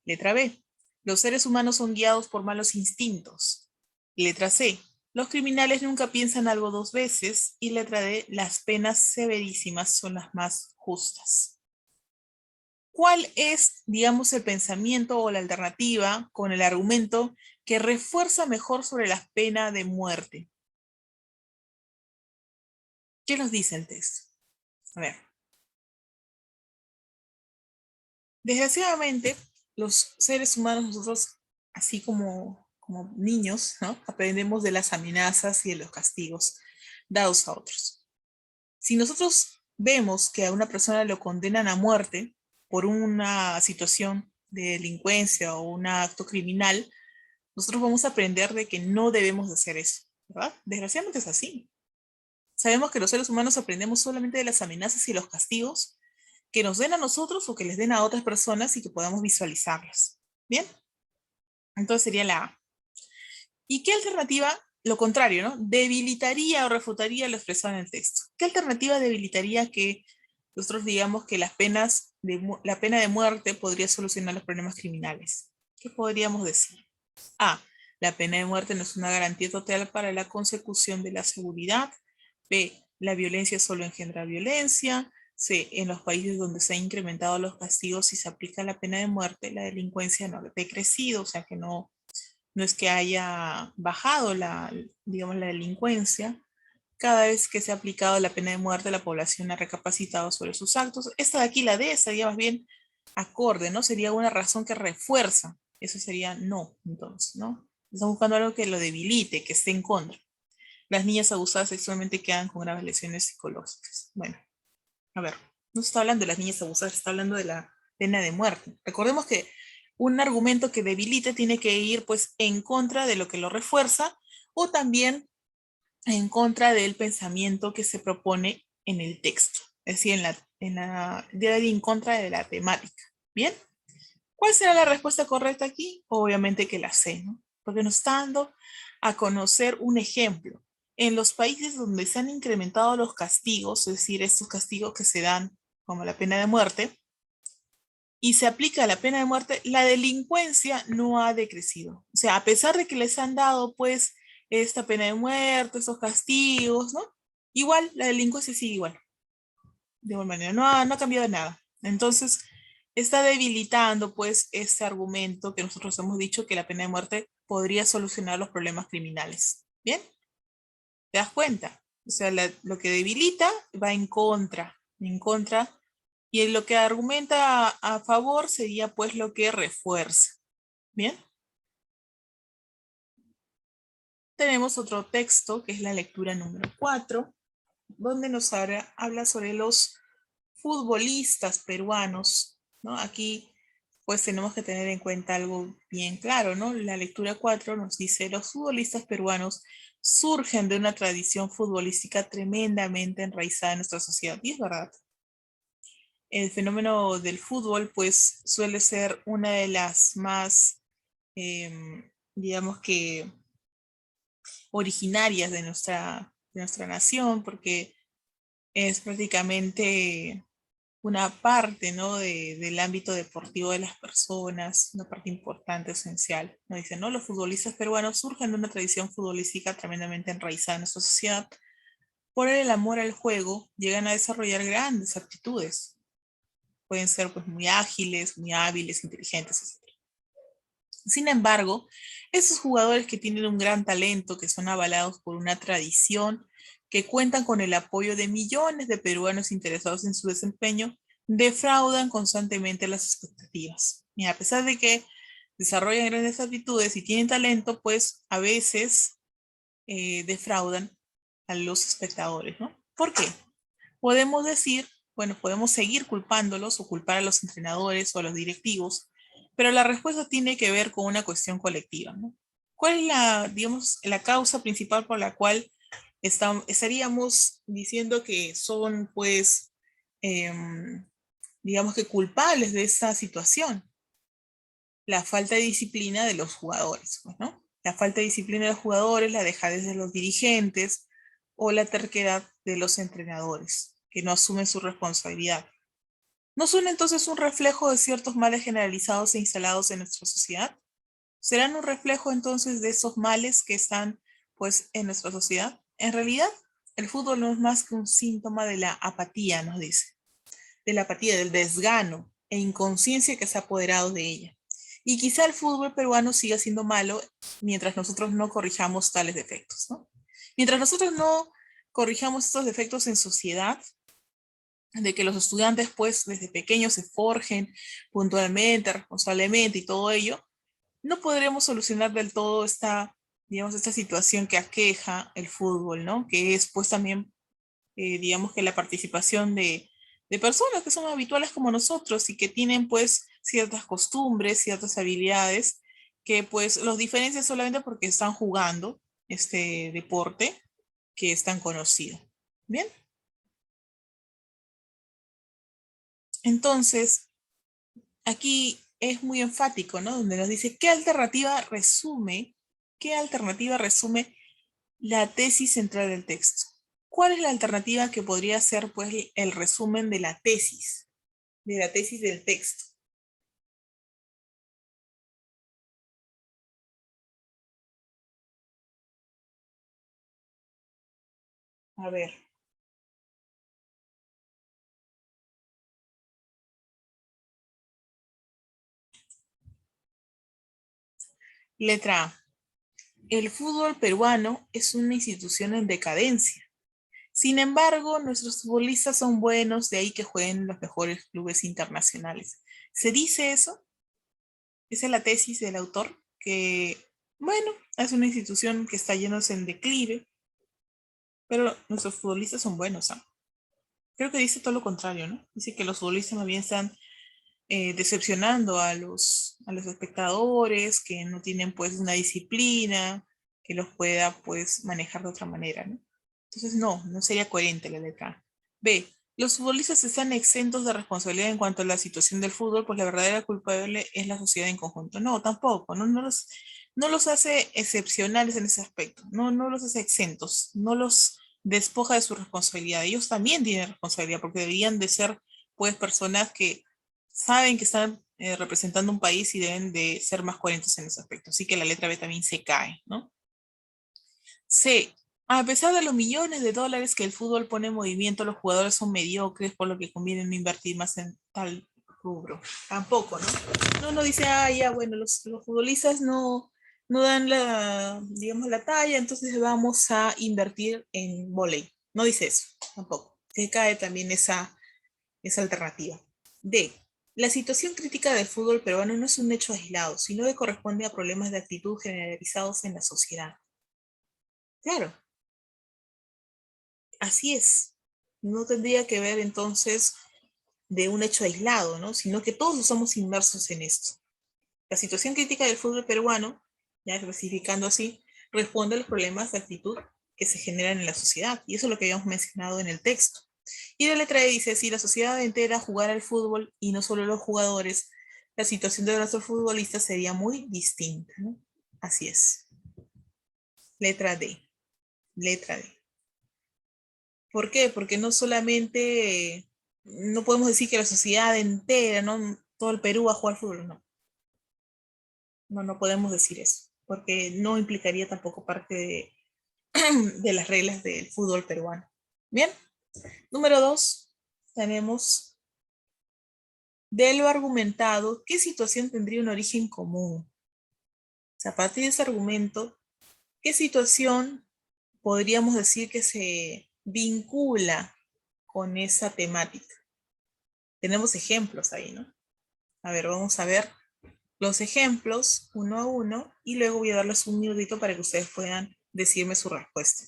Letra B. Los seres humanos son guiados por malos instintos. Letra C. Los criminales nunca piensan algo dos veces. Y letra D. Las penas severísimas son las más justas. ¿Cuál es, digamos, el pensamiento o la alternativa con el argumento que refuerza mejor sobre la pena de muerte? ¿Qué nos dice el texto? A ver. Desgraciadamente, los seres humanos, nosotros, así como niños, ¿no? Aprendemos de las amenazas y de los castigos dados a otros. Si nosotros vemos que a una persona lo condenan a muerte por una situación de delincuencia o un acto criminal, nosotros vamos a aprender de que no debemos de hacer eso, ¿verdad? Desgraciadamente es así. Sabemos que los seres humanos aprendemos solamente de las amenazas y los castigos que nos den a nosotros o que les den a otras personas y que podamos visualizarlas. ¿Bien? Entonces sería la A. ¿Y qué alternativa? Lo contrario, ¿no? Debilitaría o refutaría lo expresado en el texto. ¿Qué alternativa debilitaría que nosotros digamos que la pena de muerte podría solucionar los problemas criminales? ¿Qué podríamos decir? A. La pena de muerte no es una garantía total para la consecución de la seguridad. B. La violencia solo engendra violencia. C. En los países donde se han incrementado los castigos y se aplica la pena de muerte, la delincuencia no ha decrecido, o sea que no es que haya bajado digamos, la delincuencia. Cada vez que se ha aplicado la pena de muerte, la población ha recapacitado sobre sus actos. Esta de aquí, la D, sería más bien acorde, ¿no? Sería una razón que refuerza. Eso sería no, entonces, ¿no? Estamos buscando algo que lo debilite, que esté en contra. Las niñas abusadas sexualmente quedan con graves lesiones psicológicas. Bueno, a ver, no se está hablando de las niñas abusadas, se está hablando de la pena de muerte. Recordemos que un argumento que debilita tiene que ir pues en contra de lo que lo refuerza o también en contra del pensamiento que se propone en el texto, es decir, debe ir en contra de la temática. ¿Bien? ¿Cuál será la respuesta correcta aquí? Obviamente que la C, ¿no? Porque nos está dando a conocer un ejemplo. En los países donde se han incrementado los castigos, es decir, estos castigos que se dan como la pena de muerte, y se aplica la pena de muerte, la delincuencia no ha decrecido. O sea, a pesar de que les han dado, pues, esta pena de muerte, esos castigos, ¿no? Igual, la delincuencia sigue igual. De igual manera, no ha cambiado nada. Entonces, está debilitando, pues, este argumento que nosotros hemos dicho que la pena de muerte podría solucionar los problemas criminales. ¿Bien? ¿Te das cuenta? O sea, lo que debilita va en contra, y en lo que argumenta a favor sería pues lo que refuerza. ¿Bien? Tenemos otro texto que es la lectura número 4, donde nos habla sobre los futbolistas peruanos, ¿no? Aquí pues tenemos que tener en cuenta algo bien claro, ¿no? La lectura 4 nos dice, los futbolistas peruanos surgen de una tradición futbolística tremendamente enraizada en nuestra sociedad. Y es verdad, el fenómeno del fútbol pues suele ser una de las más, digamos que, originarias de nuestra nación, porque es prácticamente una parte, ¿no? Del ámbito deportivo de las personas, una parte importante, esencial. Nos dicen, ¿no? Los futbolistas peruanos surgen de una tradición futbolística tremendamente enraizada en nuestra sociedad. Por el amor al juego, llegan a desarrollar grandes aptitudes. Pueden ser pues muy ágiles, muy hábiles, inteligentes, etc. Sin embargo, esos jugadores que tienen un gran talento, que son avalados por una tradición, que cuentan con el apoyo de millones de peruanos interesados en su desempeño, defraudan constantemente las expectativas. Y a pesar de que desarrollan grandes aptitudes y tienen talento, pues a veces defraudan a los espectadores, ¿no? ¿Por qué? Podemos decir, bueno, podemos seguir culpándolos o culpar a los entrenadores o a los directivos, pero la respuesta tiene que ver con una cuestión colectiva, ¿no? ¿Cuál es digamos, la causa principal por la cual estaríamos diciendo que son, pues, digamos que culpables de esta situación? La falta de disciplina de los jugadores, pues, ¿no? La falta de disciplina de los jugadores, la dejadez de los dirigentes o la terquedad de los entrenadores, que no asumen su responsabilidad. ¿No son entonces un reflejo de ciertos males generalizados e instalados en nuestra sociedad? ¿Serán un reflejo entonces de esos males que están pues en nuestra sociedad? En realidad, el fútbol no es más que un síntoma de la apatía, nos dice, de la apatía, del desgano, e inconsciencia que se ha apoderado de ella. Y quizá el fútbol peruano siga siendo malo mientras nosotros no corrijamos tales defectos, ¿no? Mientras nosotros no corrijamos estos defectos en sociedad, de que los estudiantes pues desde pequeños se forjen puntualmente, responsablemente y todo ello, no podremos solucionar del todo esta, digamos, esta situación que aqueja el fútbol, ¿no? Que es pues también, digamos que la participación de personas que son habituales como nosotros y que tienen pues ciertas costumbres, ciertas habilidades que pues los diferencian solamente porque están jugando este deporte que es tan conocido. Bien, entonces aquí es muy enfático, ¿no? Donde nos dice qué alternativa resume la tesis central del texto. ¿Cuál es la alternativa que podría ser, pues, el resumen de la tesis del texto? A ver, letra A. El fútbol peruano es una institución en decadencia. Sin embargo, nuestros futbolistas son buenos, de ahí que jueguen en los mejores clubes internacionales. ¿Se dice eso? Esa es la tesis del autor, que, bueno, es una institución que está yéndose en declive, pero nuestros futbolistas son buenos, ¿ah? Creo que dice todo lo contrario, ¿no? Dice que los futbolistas más bien están decepcionando a los espectadores, que no tienen pues una disciplina que los pueda pues manejar de otra manera, ¿no? Entonces no sería coherente la letra A. B. Los futbolistas están exentos de responsabilidad en cuanto a la situación del fútbol, pues la verdadera culpable es la sociedad en conjunto. No, tampoco, no los hace excepcionales en ese aspecto, no los hace exentos, no los despoja de su responsabilidad. Ellos también tienen responsabilidad porque deberían de ser pues personas que saben que están representando un país y deben de ser más coherentes en ese aspecto. Así que la letra B también se cae, ¿no? C. A pesar de los millones de dólares que el fútbol pone en movimiento, los jugadores son mediocres, por lo que conviene no invertir más en tal rubro. Tampoco, ¿no? No dice, ah, ya, bueno, los futbolistas no dan la, digamos, la talla, entonces vamos a invertir en vóley. No dice eso, tampoco. Se cae también esa alternativa. D. La situación crítica del fútbol peruano no es un hecho aislado, sino que corresponde a problemas de actitud generalizados en la sociedad. Claro, así es. No tendría que ver entonces de un hecho aislado, ¿no? Sino que todos somos inmersos en esto. La situación crítica del fútbol peruano, ya especificando así, responde a los problemas de actitud que se generan en la sociedad. Y eso es lo que habíamos mencionado en el texto. Y la letra E dice, si la sociedad entera jugara al fútbol y no solo los jugadores, la situación de nuestros futbolistas sería muy distinta, ¿no? Así es. Letra D. Letra D. ¿Por qué? Porque no solamente, no podemos decir que la sociedad entera, ¿no? Todo el Perú va a jugar al fútbol, no podemos decir eso, porque no implicaría tampoco parte de las reglas del fútbol peruano. Bien, número 2, tenemos de lo argumentado, ¿qué situación tendría un origen común? O sea, a partir de ese argumento, ¿qué situación podríamos decir que se vincula con esa temática? Tenemos ejemplos ahí, ¿no? A ver, vamos a ver los ejemplos uno a uno y luego voy a darles un minutito para que ustedes puedan decirme su respuesta.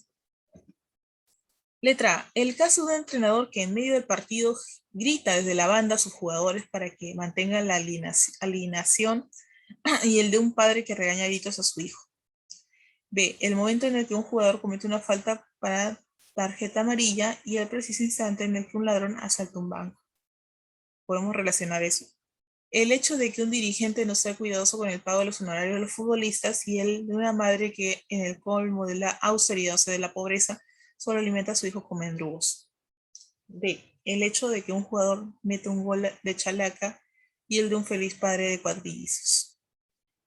Letra A. El caso de un entrenador que en medio del partido grita desde la banda a sus jugadores para que mantengan la alineación y el de un padre que regaña a gritos a su hijo. B. El momento en el que un jugador comete una falta para tarjeta amarilla y el preciso instante en el que un ladrón asalta un banco. Podemos relacionar eso. El hecho de que un dirigente no sea cuidadoso con el pago de los honorarios de los futbolistas y el de una madre que en el colmo de la austeridad, o sea, de la pobreza, solo alimenta a su hijo con mendrugos. B. El hecho de que un jugador mete un gol de chalaca y el de un feliz padre de cuadrillizos.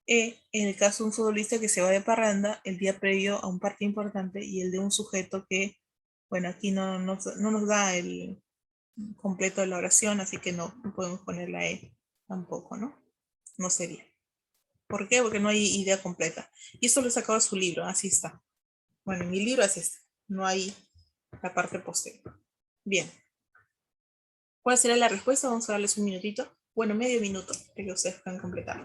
E. En el caso de un futbolista que se va de parranda el día previo a un partido importante y el de un sujeto que, bueno, aquí no nos da el completo de la oración, así que no podemos poner la E tampoco, ¿no? No sería. ¿Por qué? Porque no hay idea completa. Y esto lo he sacado de su libro, así está. Bueno, en mi libro es este. No hay la parte posterior. Bien. ¿Cuál será la respuesta? Vamos a darles un minutito. Bueno, medio minuto, para que ustedes puedan completar.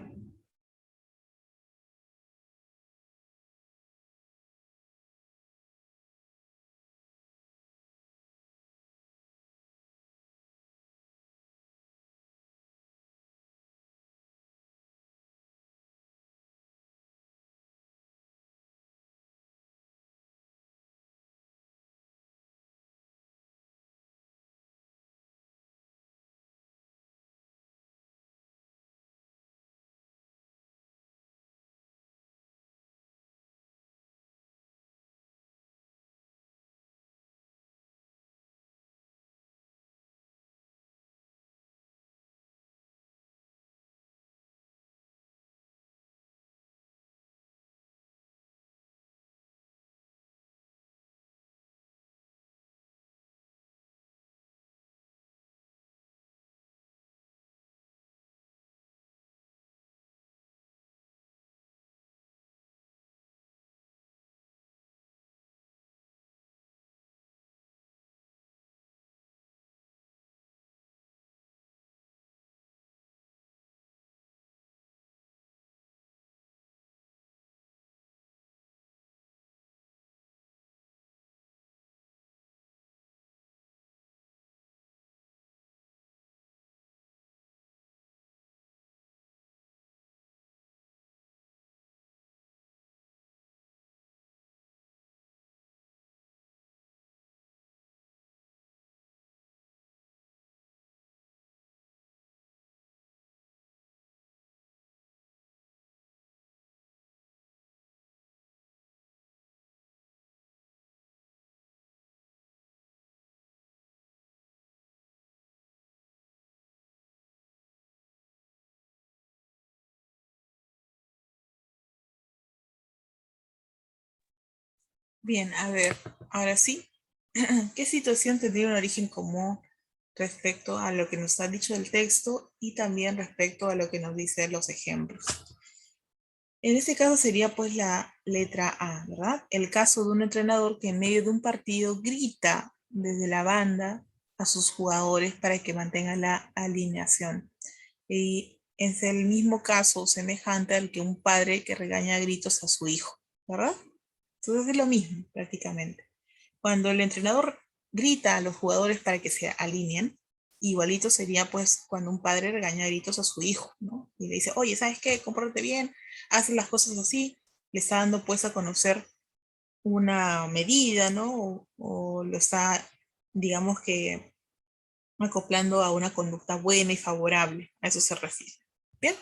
Bien, a ver, ahora sí. ¿Qué situación tendría un origen común respecto a lo que nos ha dicho el texto y también respecto a lo que nos dicen los ejemplos? En este caso sería pues la letra A, ¿verdad? El caso de un entrenador que en medio de un partido grita desde la banda a sus jugadores para que mantengan la alineación. Y es el mismo caso semejante al que un padre que regaña a gritos a su hijo, ¿verdad? Entonces es lo mismo prácticamente. Cuando el entrenador grita a los jugadores para que se alineen, igualito sería pues cuando un padre regaña a gritos a su hijo, ¿no? Y le dice, oye, ¿sabes qué? Compórtate bien, haz las cosas así. Le está dando pues a conocer una medida, ¿no? O lo está, digamos que, acoplando a una conducta buena y favorable. A eso se refiere. Bien,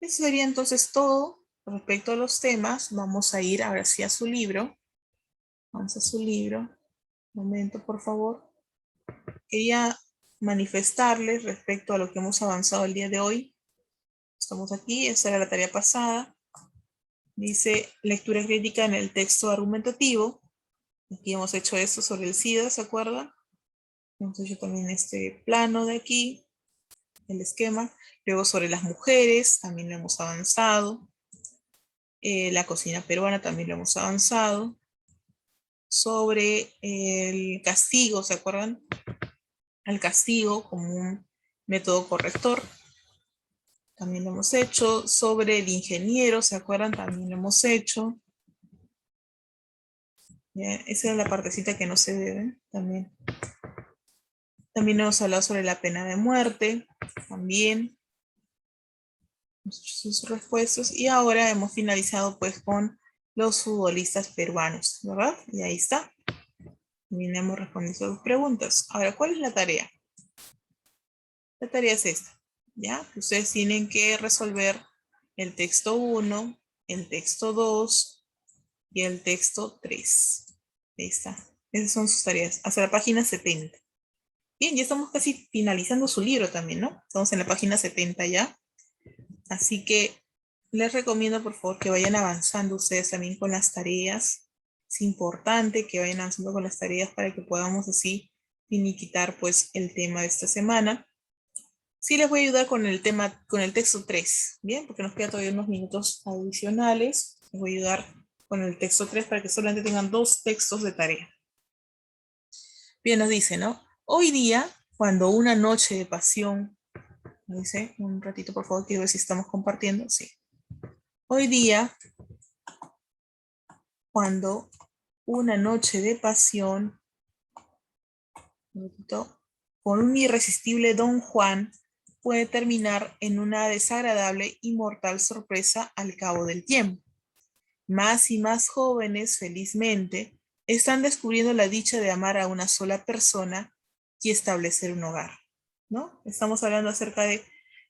eso sería entonces todo respecto a los temas. Vamos a ir ahora sí a su libro. Vamos a su libro. Un momento, por favor. Quería manifestarles respecto a lo que hemos avanzado el día de hoy. Estamos aquí, esa era la tarea pasada. Dice lectura crítica en el texto argumentativo. Aquí hemos hecho eso sobre el SIDA, ¿se acuerdan? Hemos hecho también este plano de aquí, el esquema. Luego sobre las mujeres, también lo hemos avanzado. La cocina peruana también lo hemos avanzado. Sobre el castigo, ¿se acuerdan? El castigo como un método corrector. También lo hemos hecho. Sobre el ingeniero, ¿se acuerdan? También lo hemos hecho. ¿Ya? Esa es la partecita que no se debe también. También hemos hablado sobre la pena de muerte. También sus respuestas. Y ahora hemos finalizado pues con los futbolistas peruanos, ¿verdad? Y ahí está. También hemos respondido sus preguntas. Ahora, ¿cuál es la tarea? La tarea es esta, ¿ya? Ustedes tienen que resolver el texto 1, el texto 2 y el texto 3. Ahí está. Esas son sus tareas. Hasta la página 70. Bien, ya estamos casi finalizando su libro también, ¿no? Estamos en la página 70 ya. Así que les recomiendo, por favor, que vayan avanzando ustedes también con las tareas. Es importante que vayan avanzando con las tareas para que podamos así finiquitar, pues, el tema de esta semana. Sí les voy a ayudar con el tema, con el texto 3, ¿bien? Porque nos queda todavía unos minutos adicionales. Les voy a ayudar con el texto 3 para que solamente tengan 2 textos de tarea. Bien, nos dice, ¿no? Hoy día, cuando una noche de pasión, nos dice, un ratito por favor, quiero ver si estamos compartiendo. Sí. Hoy día, cuando una noche de pasión, un ratito, con un irresistible Don Juan, puede terminar en una desagradable y mortal sorpresa al cabo del tiempo. Más y más jóvenes, felizmente, están descubriendo la dicha de amar a una sola persona y establecer un hogar, ¿no? Estamos hablando acerca de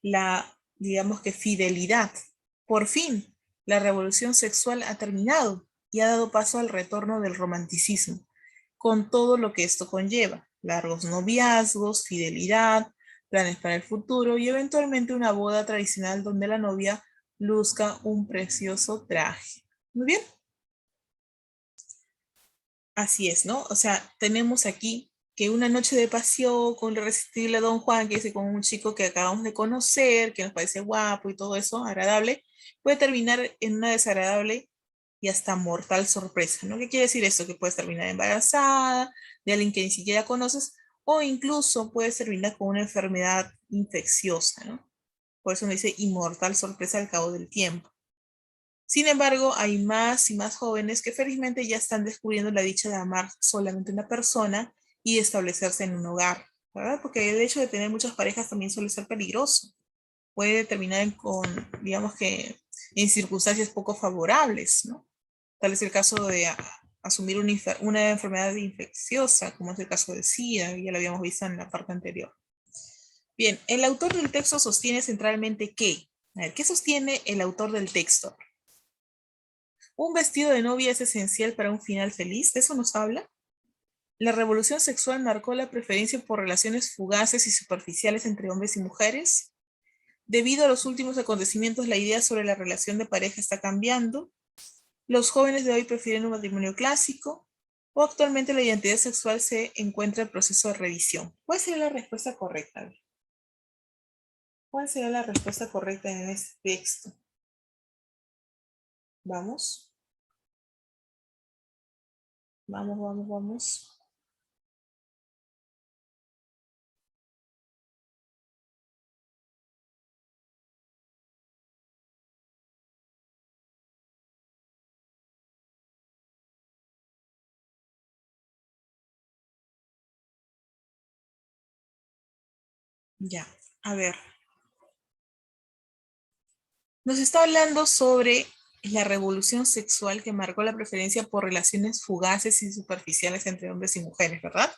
la, digamos que, fidelidad. Por fin, la revolución sexual ha terminado y ha dado paso al retorno del romanticismo, con todo lo que esto conlleva: largos noviazgos, fidelidad, planes para el futuro y eventualmente una boda tradicional donde la novia luzca un precioso traje. Muy bien, así es, ¿no? O sea, tenemos aquí que una noche de pasión con el irresistible Don Juan, que es con un chico que acabamos de conocer, que nos parece guapo y todo eso, agradable, puede terminar en una desagradable y hasta mortal sorpresa, ¿no? ¿Qué quiere decir esto? Que puedes terminar embarazada de alguien que ni siquiera conoces o incluso puedes terminar con una enfermedad infecciosa, ¿no? Por eso me dice inmortal sorpresa al cabo del tiempo. Sin embargo, hay más y más jóvenes que felizmente ya están descubriendo la dicha de amar solamente una persona y de establecerse en un hogar, ¿verdad? Porque el hecho de tener muchas parejas también suele ser peligroso. Puede terminar con, digamos que, en circunstancias poco favorables, ¿no? Tal es el caso de asumir una enfermedad infecciosa, como es el caso de SIDA, ya lo habíamos visto en la parte anterior. Bien, el autor del texto sostiene centralmente ¿qué? A ver, ¿qué sostiene el autor del texto? Un vestido de novia es esencial para un final feliz, ¿de eso nos habla? La revolución sexual marcó la preferencia por relaciones fugaces y superficiales entre hombres y mujeres. Debido a los últimos acontecimientos, la idea sobre la relación de pareja está cambiando. Los jóvenes de hoy prefieren un matrimonio clásico o actualmente la identidad sexual se encuentra en proceso de revisión. ¿Cuál sería la respuesta correcta? ¿Cuál sería la respuesta correcta en este texto? Vamos, vamos, vamos, vamos. Ya, a ver. Nos está hablando sobre la revolución sexual que marcó la preferencia por relaciones fugaces y superficiales entre hombres y mujeres, ¿verdad?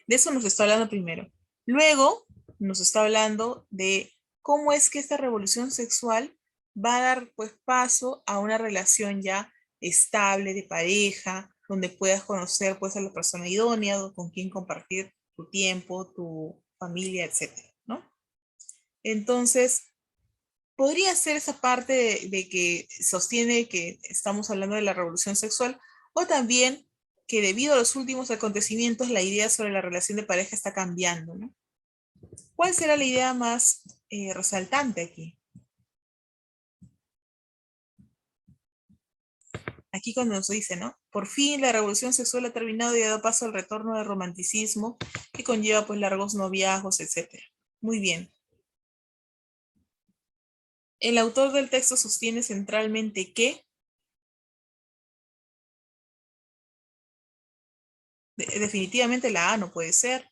De eso nos está hablando primero. Luego nos está hablando de cómo es que esta revolución sexual va a dar pues paso a una relación ya estable de pareja, donde puedas conocer pues a la persona idónea, con quien compartir tu tiempo, tu familia, etcétera, ¿no? Entonces, podría ser esa parte de que sostiene que estamos hablando de la revolución sexual, o también que debido a los últimos acontecimientos la idea sobre la relación de pareja está cambiando, ¿no? ¿Cuál será la idea más resaltante aquí? Aquí cuando nos dice, ¿no? Por fin la revolución sexual ha terminado y ha dado paso al retorno del romanticismo que conlleva pues largos noviazgos, etcétera. Muy bien. El autor del texto sostiene centralmente que definitivamente la A no puede ser,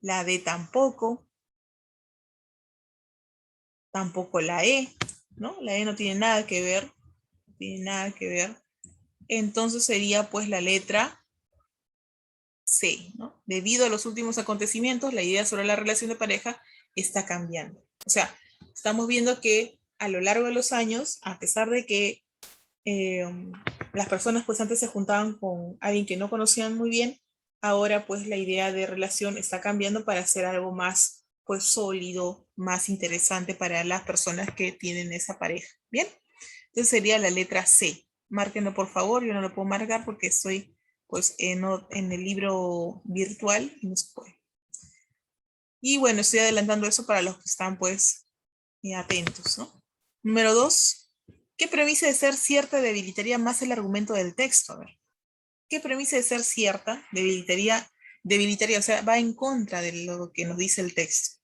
la D tampoco, tampoco la E, ¿no? La E no tiene nada que ver, no tiene nada que ver. Entonces sería pues la letra C, ¿no? Debido a los últimos acontecimientos, la idea sobre la relación de pareja está cambiando. O sea, estamos viendo que a lo largo de los años, a pesar de que eh, las personas pues antes se juntaban con alguien que no conocían muy bien, ahora pues la idea de relación está cambiando para hacer algo más pues sólido, más interesante para las personas que tienen esa pareja. Bien, entonces sería la letra C. Márquenlo por favor, yo no lo puedo marcar porque estoy pues en el libro virtual y no se puede. Y bueno, estoy adelantando eso para los que están pues atentos, ¿no? Número 2. ¿Qué premisa de ser cierta debilitaría más el argumento del texto? A ver. ¿Qué premisa de ser cierta debilitaría, o sea, va en contra de lo que nos dice el texto?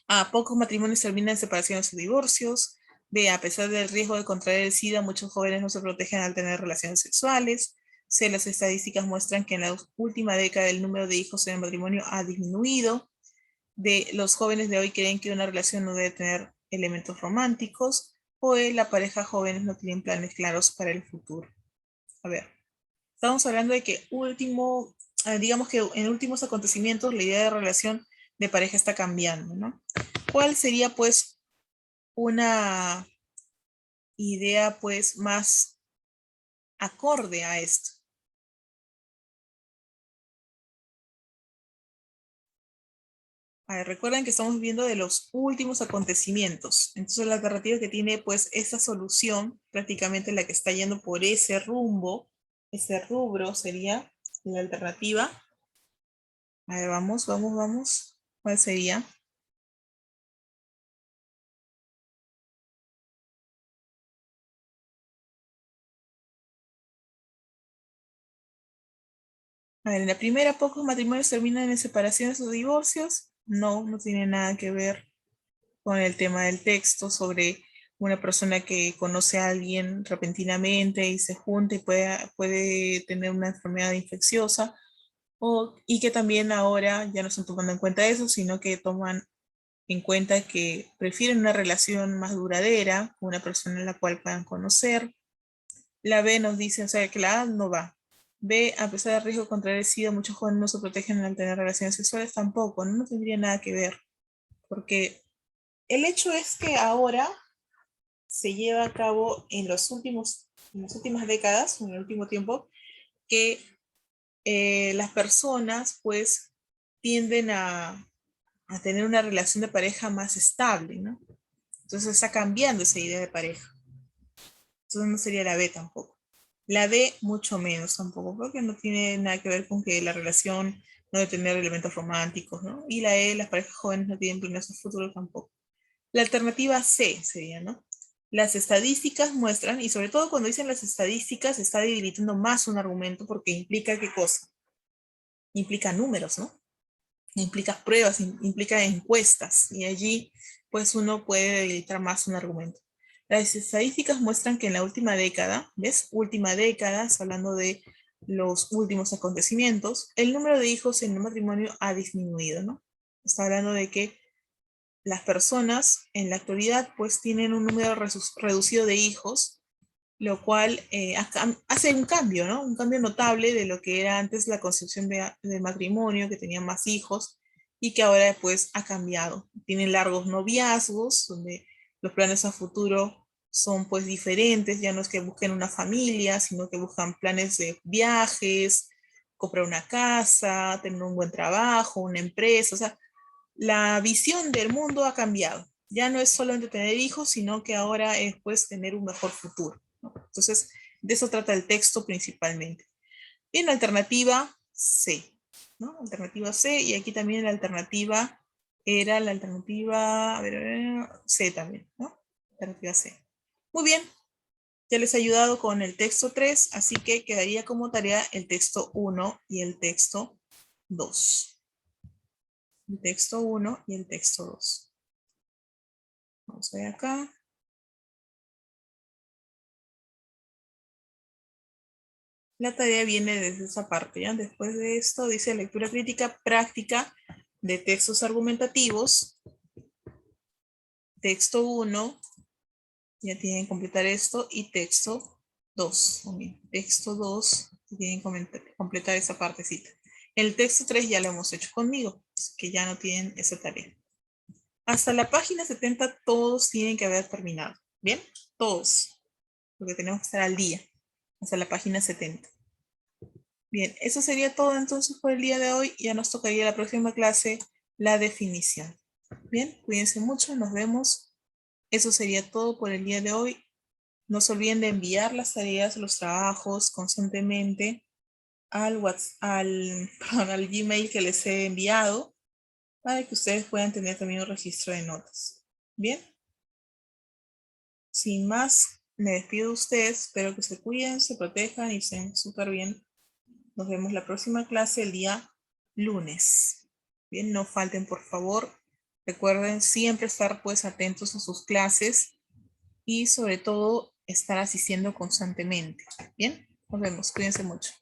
A, pocos matrimonios terminan en separaciones o divorcios. B, a pesar del riesgo de contraer el SIDA, muchos jóvenes no se protegen al tener relaciones sexuales. C, las estadísticas muestran que en la última década el número de hijos en el matrimonio ha disminuido. D, los jóvenes de hoy creen que una relación no debe tener elementos románticos. O E, la pareja jóvenes no tienen planes claros para el futuro. A ver, estamos hablando de que digamos que en últimos acontecimientos la idea de relación de pareja está cambiando, ¿no? ¿Cuál sería pues una idea pues más acorde a esto? A ver, recuerden que estamos viendo de los últimos acontecimientos. Entonces la alternativa que tiene pues esa solución, prácticamente la que está yendo por ese rumbo, ese rubro sería la alternativa. A ver, vamos. ¿Cuál sería? A ver, en la primera, pocos matrimonios terminan en separaciones o divorcios. No, no tiene nada que ver con el tema del texto sobre una persona que conoce a alguien repentinamente y se junta y puede tener una enfermedad infecciosa, y que también ahora ya no están tomando en cuenta eso, sino que toman en cuenta que prefieren una relación más duradera con una persona en la cual puedan conocer. La B nos dice, o sea, que la A no va. B, a pesar del riesgo contra el SIDA, muchos jóvenes no se protegen al tener relaciones sexuales, tampoco, no tendría nada que ver, porque el hecho es que ahora se lleva a cabo en las últimas décadas, en el último tiempo, que las personas pues tienden a tener una relación de pareja más estable, ¿no? Entonces está cambiando esa idea de pareja. Entonces no sería la B tampoco. La D mucho menos tampoco, porque no tiene nada que ver con que la relación no debe tener elementos románticos, ¿no? Y la E, las parejas jóvenes no tienen planes a futuro tampoco. La alternativa C sería, ¿no? Las estadísticas muestran, y sobre todo cuando dicen las estadísticas, se está debilitando más un argumento porque implica qué cosa. Implica números, ¿no? Implica pruebas, implica encuestas, y allí pues uno puede debilitar más un argumento. Las estadísticas muestran que en la última década, ¿ves? Última década, hablando de los últimos acontecimientos, el número de hijos en un matrimonio ha disminuido, ¿no? Está hablando de que las personas en la actualidad pues tienen un número reducido de hijos, lo cual hace un cambio, ¿no? Un cambio notable de lo que era antes la concepción de matrimonio, que tenían más hijos, y que ahora pues ha cambiado. Tienen largos noviazgos, donde los planes a futuro son pues diferentes, ya no es que busquen una familia, sino que buscan planes de viajes, comprar una casa, tener un buen trabajo, una empresa, o sea, la visión del mundo ha cambiado. Ya no es solamente tener hijos, sino que ahora es pues tener un mejor futuro, ¿no? Entonces, de eso trata el texto principalmente. Y en la alternativa C, ¿no? Alternativa C, y aquí también la alternativa era la alternativa, C también, ¿no? Alternativa C. Muy bien, ya les he ayudado con el texto 3, así que quedaría como tarea el texto 1 y el texto 2. El texto 1 y el texto 2. Vamos a ver acá. La tarea viene desde esa parte, ¿ya? Después de esto dice lectura crítica práctica de textos argumentativos. Texto 1, ya tienen que completar esto, y texto 2 también. Texto 2, tienen que completar esa partecita. El texto 3 ya lo hemos hecho conmigo, así que ya no tienen esa tarea. Hasta la página 70 todos tienen que haber terminado, ¿bien? Todos, porque tenemos que estar al día, hasta la página 70. Bien, eso sería todo entonces por el día de hoy. Ya nos tocaría la próxima clase la definición. Bien, cuídense mucho, nos vemos. Eso sería todo por el día de hoy. No se olviden de enviar las tareas, los trabajos constantemente al Gmail que les he enviado. para que ustedes puedan tener también un registro de notas. ¿Bien? Sin más, me despido de ustedes. Espero que se cuiden, se protejan y estén súper bien. Nos vemos la próxima clase el día lunes. Bien, no falten por favor. Recuerden siempre estar pues atentos a sus clases y sobre todo estar asistiendo constantemente. Bien, nos vemos. Cuídense mucho.